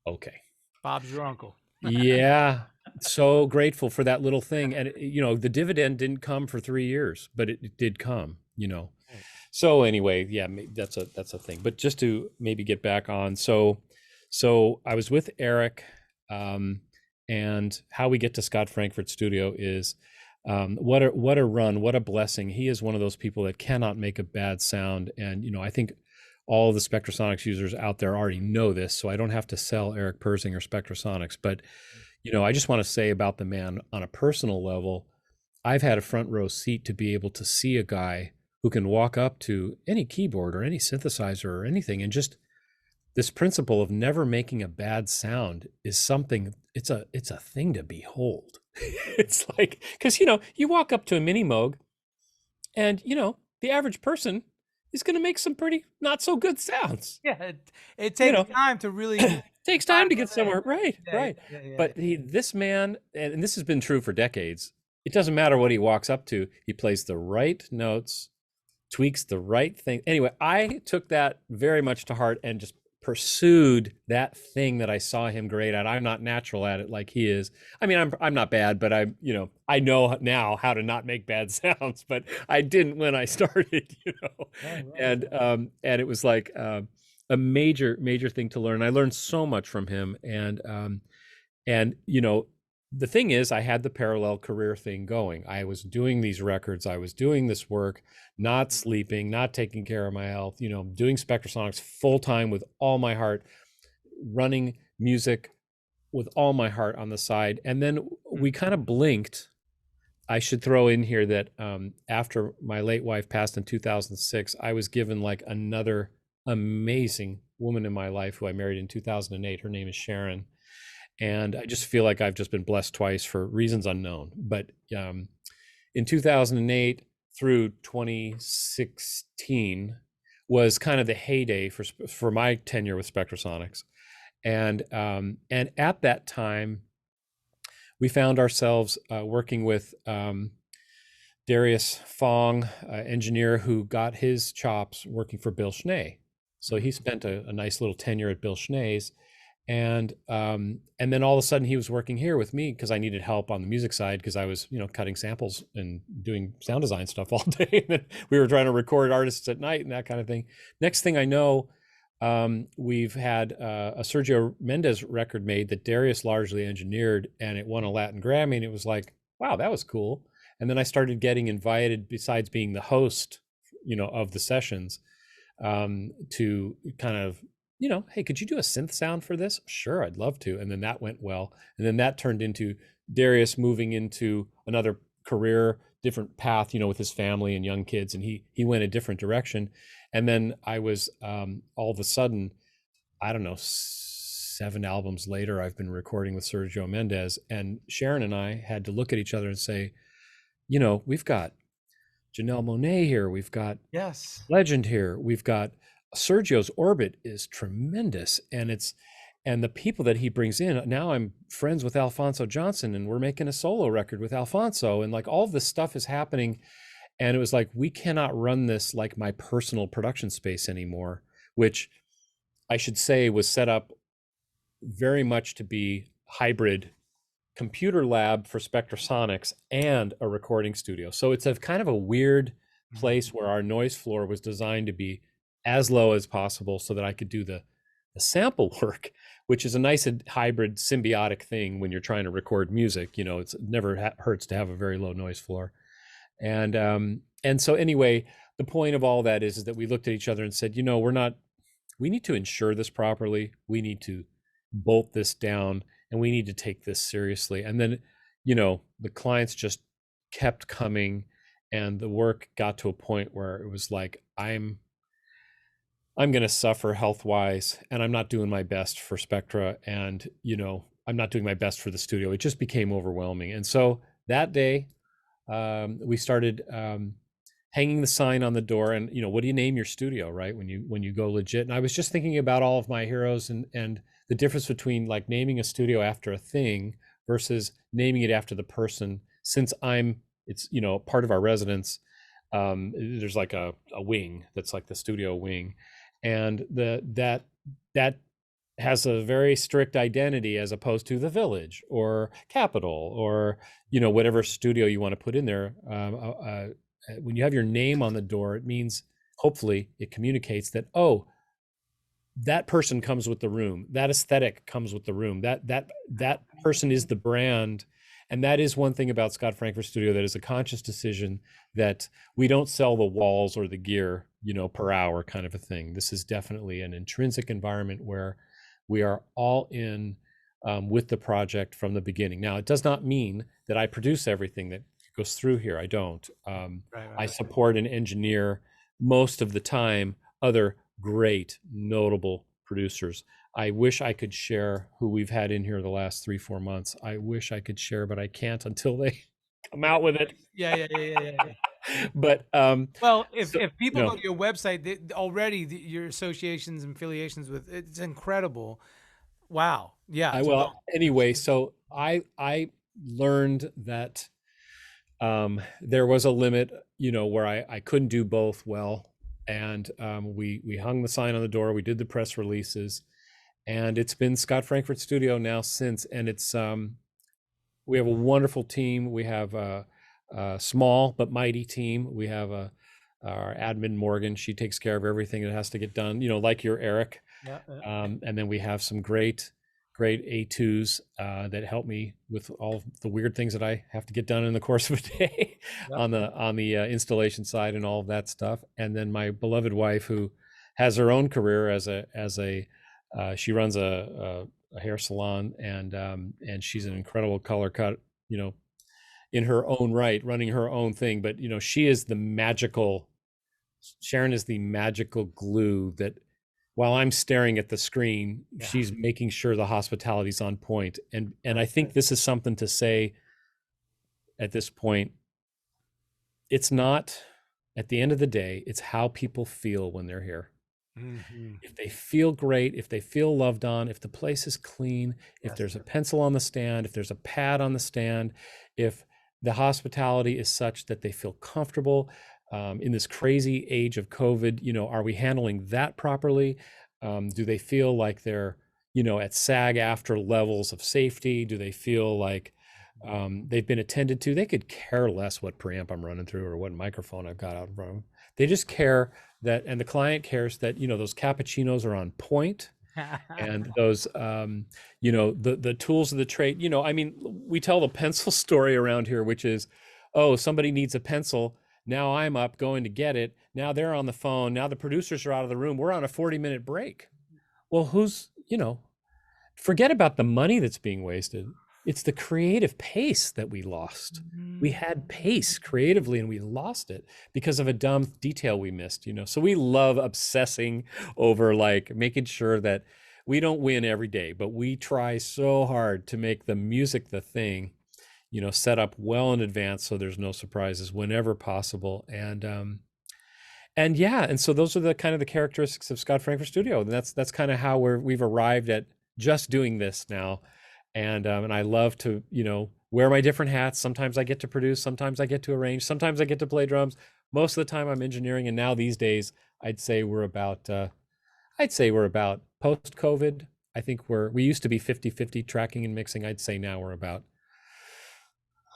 okay. Bob's your uncle. Yeah. So grateful for that little thing. And, the dividend didn't come for 3 years, but it did come. So anyway, yeah, that's a thing. But just to maybe get back on. So I was with Eric, and how we get to Scott Frankfurt Studio is, what a run, what a blessing. He is one of those people that cannot make a bad sound. And, I think all the Spectrosonics users out there already know this, so I don't have to sell Eric Persing or Spectrosonics. But, I just want to say about the man on a personal level, I've had a front row seat to be able to see a guy who can walk up to any keyboard or any synthesizer or anything, and just this principle of never making a bad sound is something, it's a thing to behold. It's like, because you walk up to a mini Moog, and the average person is going to make some pretty not so good sounds. Yeah, it takes time to really Takes time to get somewhere. Right. Yeah. But this man, and this has been true for decades, it doesn't matter what he walks up to, he plays the right notes, tweaks the right thing. Anyway, I took that very much to heart and just pursued that thing that I saw him great at. I'm not natural at it like he is. I mean, I'm not bad, but I know now how to not make bad sounds, but I didn't when I started. And it was like a major thing to learn. I learned so much from him, and the thing is, I had the parallel career thing going. I was doing these records, I was doing this work, not sleeping, not taking care of my health, doing Spectrasonics full time with all my heart, running music with all my heart on the side. And then we kind of blinked. I should throw in here that after my late wife passed in 2006, I was given like another amazing woman in my life who I married in 2008. Her name is Sharon. And I just feel like I've just been blessed twice for reasons unknown. But in 2008 through 2016 was kind of the heyday for my tenure with Spectrasonics. And at that time, we found ourselves working with Darius Fong, engineer who got his chops working for Bill Schnee. So he spent a nice little tenure at Bill Schnee's. And then all of a sudden he was working here with me because I needed help on the music side because I was, cutting samples and doing sound design stuff all day. And then we were trying to record artists at night and that kind of thing. Next thing I know, we've had a Sergio Mendes record made that Darius largely engineered, and it won a Latin Grammy. And it was like, wow, that was cool. And then I started getting invited, besides being the host, of the sessions, to kind of, hey, could you do a synth sound for this? Sure, I'd love to. And then that went well. And then that turned into Darius moving into another career, different path, with his family and young kids. And he went a different direction. And then I was all of a sudden, I don't know, 7 albums later, I've been recording with Sergio Mendes. And Sharon and I had to look at each other and say, we've got Janelle Monáe here. We've got Yes. Legend here. We've got Sergio's orbit is tremendous. And the people that he brings in, now I'm friends with Alfonso Johnson, and we're making a solo record with Alfonso. And like all of this stuff is happening. And it was like, we cannot run this like my personal production space anymore, which I should say was set up very much to be hybrid computer lab for Spectrasonics and a recording studio. So it's a kind of a weird place where our noise floor was designed to be as low as possible so that I could do the sample work, which is a nice hybrid symbiotic thing when you're trying to record music. It's never hurts to have a very low noise floor. And so anyway, the point of all that is that we looked at each other and said, we need to ensure this properly. We need to bolt this down, and we need to take this seriously. And then, the clients just kept coming, and the work got to a point where it was like, I'm going to suffer health-wise, and I'm not doing my best for Spectra, and, I'm not doing my best for the studio. It just became overwhelming. And so that day, we started hanging the sign on the door, and what do you name your studio, right? When you go legit. And I was just thinking about all of my heroes and the difference between like naming a studio after a thing versus naming it after the person. Since it's part of our residence, there's like a wing that's like the studio wing, and that has a very strict identity as opposed to the Village or Capitol or whatever studio you want to put in there. When you have your name on the door, it means, hopefully it communicates that, oh, that person comes with the room, that aesthetic comes with the room, that person is the brand. And that is one thing about Scott Frankfurt Studio that is a conscious decision, that we don't sell the walls or the gear, per hour kind of a thing. This is definitely an intrinsic environment where we are all in with the project from the beginning. Now, it does not mean that I produce everything that goes through here. I don't. Right. I support and engineer most of the time other great, notable producers. I wish I could share who we've had in here the last 3-4 months. I wish I could share, but I can't until they come out with it. Yeah. But well, if people go to your website, already your associations and affiliations with it's incredible. Wow. Yeah. Anyway, so I learned that there was a limit, where I couldn't do both well. And we hung the sign on the door. We did the press releases, and it's been Scott Frankfurt Studio now since. And it's we have a wonderful team. We have a small but mighty team. We have our admin Morgan. She takes care of everything that has to get done. Like your Eric. Yeah. And then we have some great A2s that help me with all the weird things that I have to get done in the course of a day. Yep. on the installation side and all of that stuff. And then my beloved wife, who has her own career as a she runs a hair salon, and she's an incredible color cut, in her own right, running her own thing. But she is Sharon is the magical glue that, while I'm staring at the screen, she's making sure the hospitality's on point. And I think this is something to say at this point. It's not, at the end of the day, it's how people feel when they're here. Mm-hmm. If they feel great, if they feel loved on, if the place is clean, if there's a pencil on the stand, if there's a pad on the stand, if the hospitality is such that they feel comfortable, in this crazy age of COVID, are we handling that properly? Do they feel like they're, at SAG after levels of safety? Do they feel like they've been attended to? They could care less what preamp I'm running through or what microphone I've got out in front of them. They just care that, and the client cares that, those cappuccinos are on point, and those, the tools of the trade. I mean, we tell the pencil story around here, which is, oh, somebody needs a pencil. Now I'm up going to get it. Now they're on the phone. Now the producers are out of the room. We're on a 40-minute break. Well, forget about the money that's being wasted. It's the creative pace that we lost. We had pace creatively and we lost it because of a dumb detail we missed, So we love obsessing over like making sure that we don't win every day, but we try so hard to make the music the thing, set up well in advance so there's no surprises whenever possible. And so those are the kind of the characteristics of Scott Frankfurt Studio. And that's kind of how we've arrived at just doing this now. And I love to, wear my different hats. Sometimes I get to produce, sometimes I get to arrange, sometimes I get to play drums. Most of the time I'm engineering. And now these days, I'd say we're about post-COVID. I think we used to be 50-50 tracking and mixing. I'd say now we're about,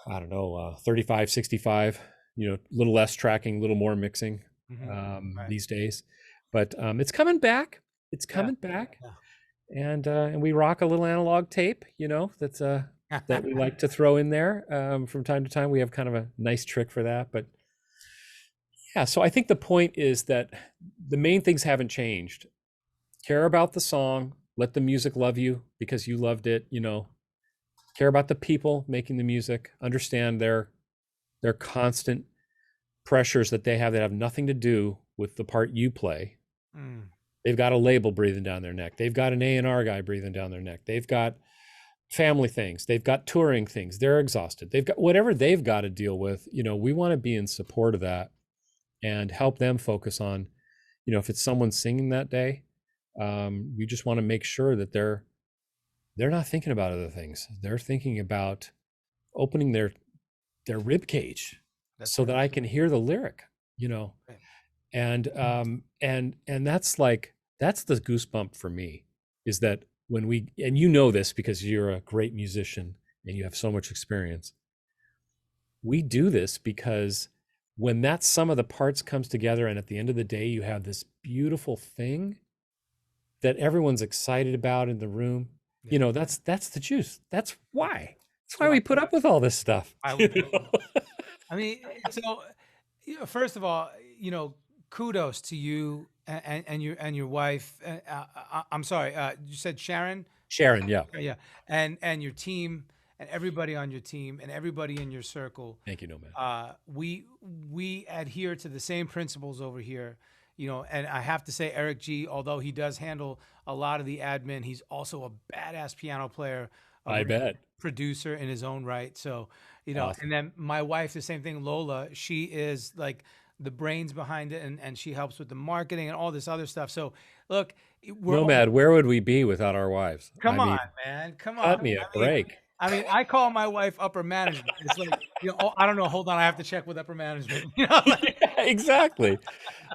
35, 65, a little less tracking, a little more mixing these days. But it's coming back. It's coming back. Yeah. And we rock a little analog tape, that's that we like to throw in there from time to time. We have kind of a nice trick for that. But yeah, so I think the point is that the main things haven't changed. Care about the song, let the music love you because you loved it, care about the people making the music, understand their constant pressures that they have that have nothing to do with the part you play. They've got a label breathing down their neck. They've got an A&R guy breathing down their neck. They've got family things. They've got touring things. They're exhausted. They've got whatever they've got to deal with. We want to be in support of that and help them focus on, if it's someone singing that day, we just want to make sure that they're not thinking about other things. They're thinking about opening their rib cage so that I can hear the lyric, And that's the goosebump for me, is that when and this because you're a great musician and you have so much experience, we do this because when that sum of the parts comes together and at the end of the day, you have this beautiful thing that everyone's excited about in the room, that's the juice. That's why we put up with all this stuff. I mean, so first of all, kudos to you and your wife. I'm sorry, you said Sharon? Sharon, yeah. Yeah. And your team and everybody on your team and everybody in your circle. Thank you, Nomad. We adhere to the same principles over here, and I have to say Eric G, although he does handle a lot of the admin, he's also a badass piano player. I bet. Producer in his own right. So, Awesome. And then my wife, the same thing, Lola, she is like the brains behind it, and she helps with the marketing and all this other stuff. So look, Nomad, where would we be without our wives? Come on, man. Come on. Cut me a break. I call my wife upper management. It's like, I don't know. Hold on. I have to check with upper management. Yeah, exactly.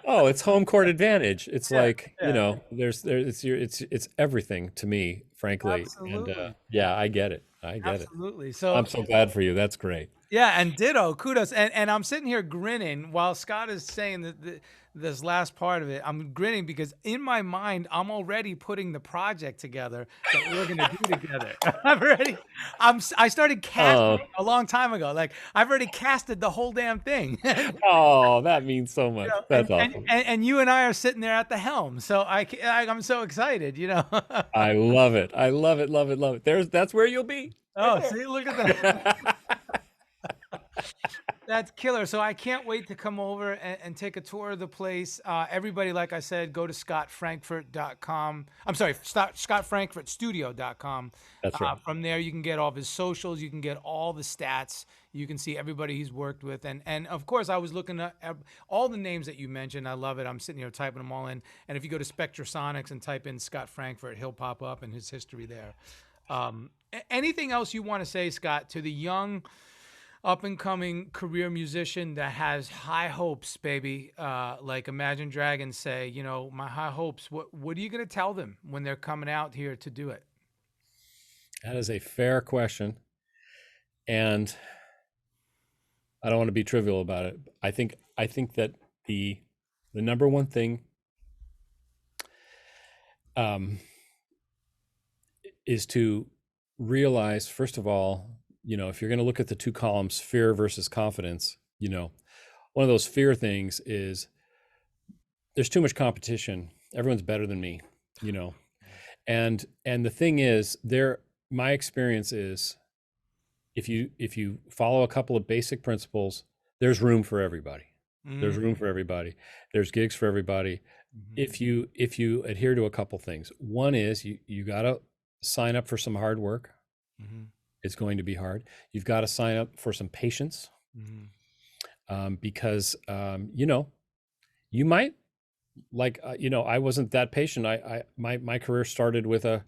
Oh, it's home court advantage. It's it's everything to me, frankly. Absolutely. And I get it. I get Absolutely. it. So I'm so glad for you. That's great. Yeah, and ditto, kudos. And I'm sitting here grinning while Scott is saying that this last part of it. I'm grinning because in my mind, I'm already putting the project together that we're going to do together. I started casting a long time ago. Like, I've already casted the whole damn thing. Oh, that means so much. That's awesome. And you and I are sitting there at the helm. So I'm so excited, I love it. I love it, love it, love it. That's where you'll be. Oh, see, look at that. That's killer. So I can't wait to come over and take a tour of the place. Everybody, like I said, go to scottfrankfurt.com. I'm sorry, scottfrankfurtstudio.com. That's right. From there, you can get all of his socials. You can get all the stats. You can see everybody he's worked with. And of course, I was looking at all the names that you mentioned. I love it. I'm sitting here typing them all in. And if you go to Spectrasonics and type in Scott Frankfurt, he'll pop up and his history there. Anything else you want to say, Scott, to the young up and coming career musician that has high hopes, baby, like Imagine Dragons say, you know, my high hopes, what are you going to tell them when they're coming out here to do it? That is a fair question. And I don't want to be trivial about it. I think that the number one thing um, is to realize, first of all, you know, if you're going to look at the two columns, fear versus confidence, you know, one of those fear things is there's too much competition. Everyone's better than me, you know. And the thing is, my experience is if you follow a couple of basic principles, there's room for everybody. There's room for everybody. There's gigs for everybody. If you adhere to a couple things. One is you got to sign up for some hard work. It's going to be hard. You've got to sign up for some patience, because you know, you might you know, I wasn't that patient. My career started with a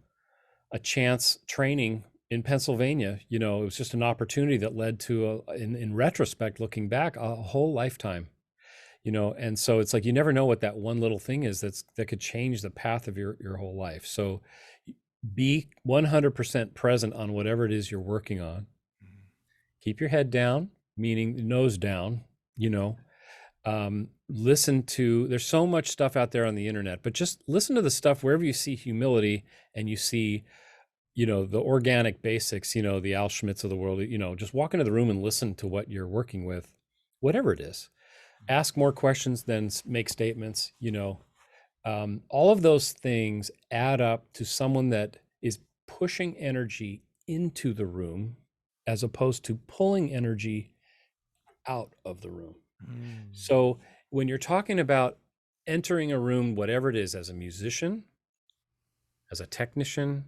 chance training in Pennsylvania. You know, it was just an opportunity that led to in retrospect, looking back, a whole lifetime. You know, and so it's like you never know what that one little thing is that could change the path of your whole life. So be 100% present on whatever it is you're working on. Keep your head down, meaning nose down, you know. Listen to, there's so much stuff out there on the internet, but just listen to the stuff wherever you see humility and you see, you know, the organic basics, you know, the Al Schmitz of the world, you know, just walk into the room and listen to what you're working with, whatever it is. Ask more questions than make statements, you know. All of those things add up to someone that is pushing energy into the room as opposed to pulling energy out of the room. So when you're talking about entering a room, whatever it is, as a musician, as a technician,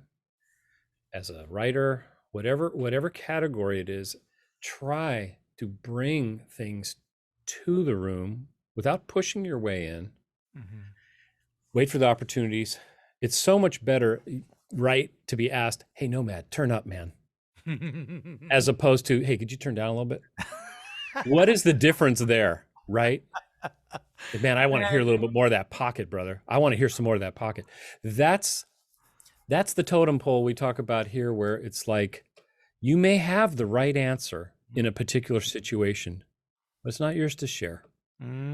as a writer, whatever category it is, try to bring things to the room without pushing your way in. Wait for the opportunities. It's so much better, right, to be asked, hey, Nomad, turn up, man, as opposed to, hey, could you turn down a little bit? What is the difference there, right? Man, I want to hear a little bit more of that pocket, brother. I want to hear some more of that pocket. That's the totem pole we talk about here, where it's like you may have the right answer in a particular situation, but it's not yours to share.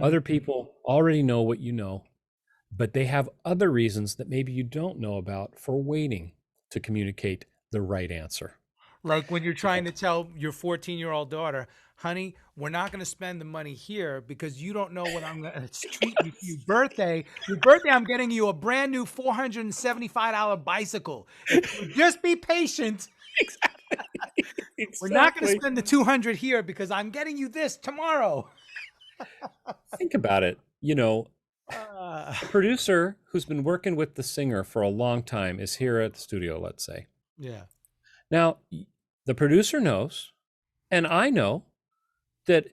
Other people already know what you know, but they have other reasons that maybe you don't know about for waiting to communicate the right answer. Like when you're trying to tell your 14-year-old daughter, honey, we're not going to spend the money here because you don't know what I'm going to treat you for your birthday. Your birthday, I'm getting you a brand new $475 bicycle. If you just be patient. Exactly. We're not going to spend the $200 here because I'm getting you this tomorrow. Think about it. You know, a producer who's been working with the singer for a long time is here at the studio, let's say. Yeah. Now, the producer knows, and I know, that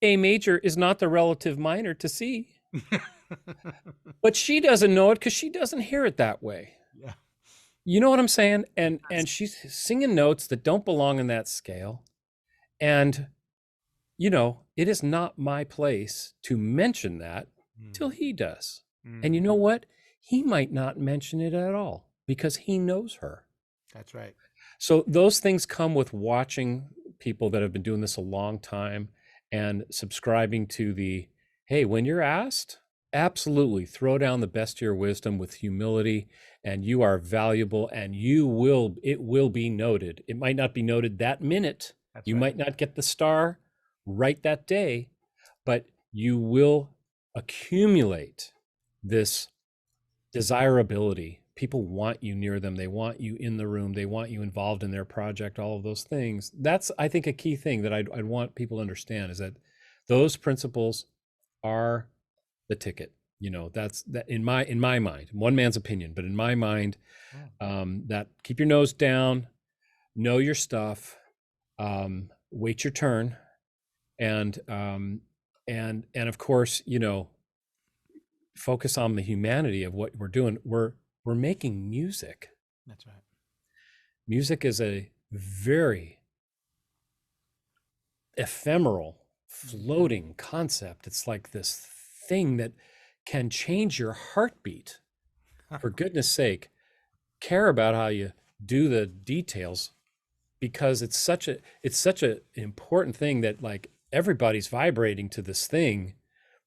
A major is not the relative minor to C. But she doesn't know it because she doesn't hear it that way. Yeah. You know what I'm saying? And she's singing notes that don't belong in that scale. And, you know, it is not my place to mention that till he does. And you know what? He might not mention it at all because he knows her. That's right. So those things come with watching people that have been doing this a long time and subscribing to the, hey, when you're asked, absolutely throw down the best of your wisdom with humility, and you are valuable, and it will be noted. It might not be noted that minute. You might not get the star right that day, but you will accumulate this desirability. People want you near them. They want you in the room. They want you involved in their project, all of those things. That's, I think, a key thing that I'd want people to understand, is that those principles are the ticket. You know, that's that in my mind, one man's opinion, but in my mind, that keep your nose down, know your stuff, wait your turn, and of course, you know, focus on the humanity of what we're doing. We're making music. That's right. Music is a very ephemeral, floating concept. It's like this thing that can change your heartbeat. For goodness sake, care about how you do the details, because it's such a important thing that like everybody's vibrating to this thing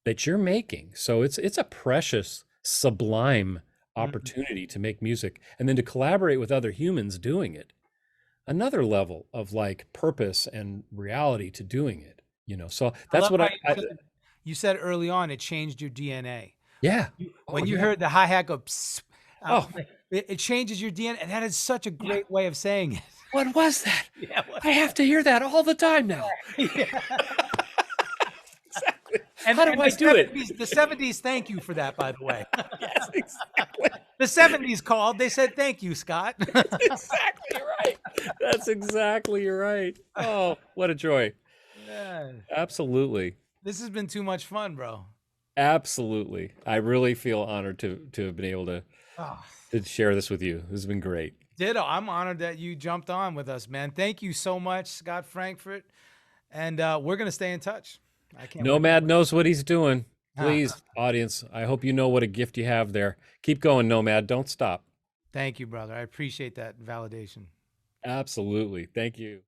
that you're making. So it's a precious, sublime opportunity to make music and then to collaborate with other humans doing it. Another level of like purpose and reality to doing it, you know. So I that's love what how I you said early on it changed your DNA. yeah. When Oh you yeah. heard the hi-hat go, psst, Oh, it changes your DNA, and that is such a great way of saying it. what was that? Yeah, I have to hear that all the time now. yeah. Exactly. And, How do and I do it? the 70s, thank you for that, by the way. Yes, exactly. The 70s called. They said, thank you, Scott. Exactly right. That's exactly right. Oh, what a joy. Yeah. Absolutely. This has been too much fun, bro. Absolutely. I really feel honored to have been able Oh, to share this with you. This has been great. ditto. I'm honored that you jumped on with us, man. Thank you so much, Scott Frankfurt. And we're going to stay in touch. I can't wait. Nomad knows what he's doing. Ah, Please, audience, I hope you know what a gift you have there. Keep going, Nomad. Don't stop. thank you, brother. I appreciate that validation. Absolutely. Thank you.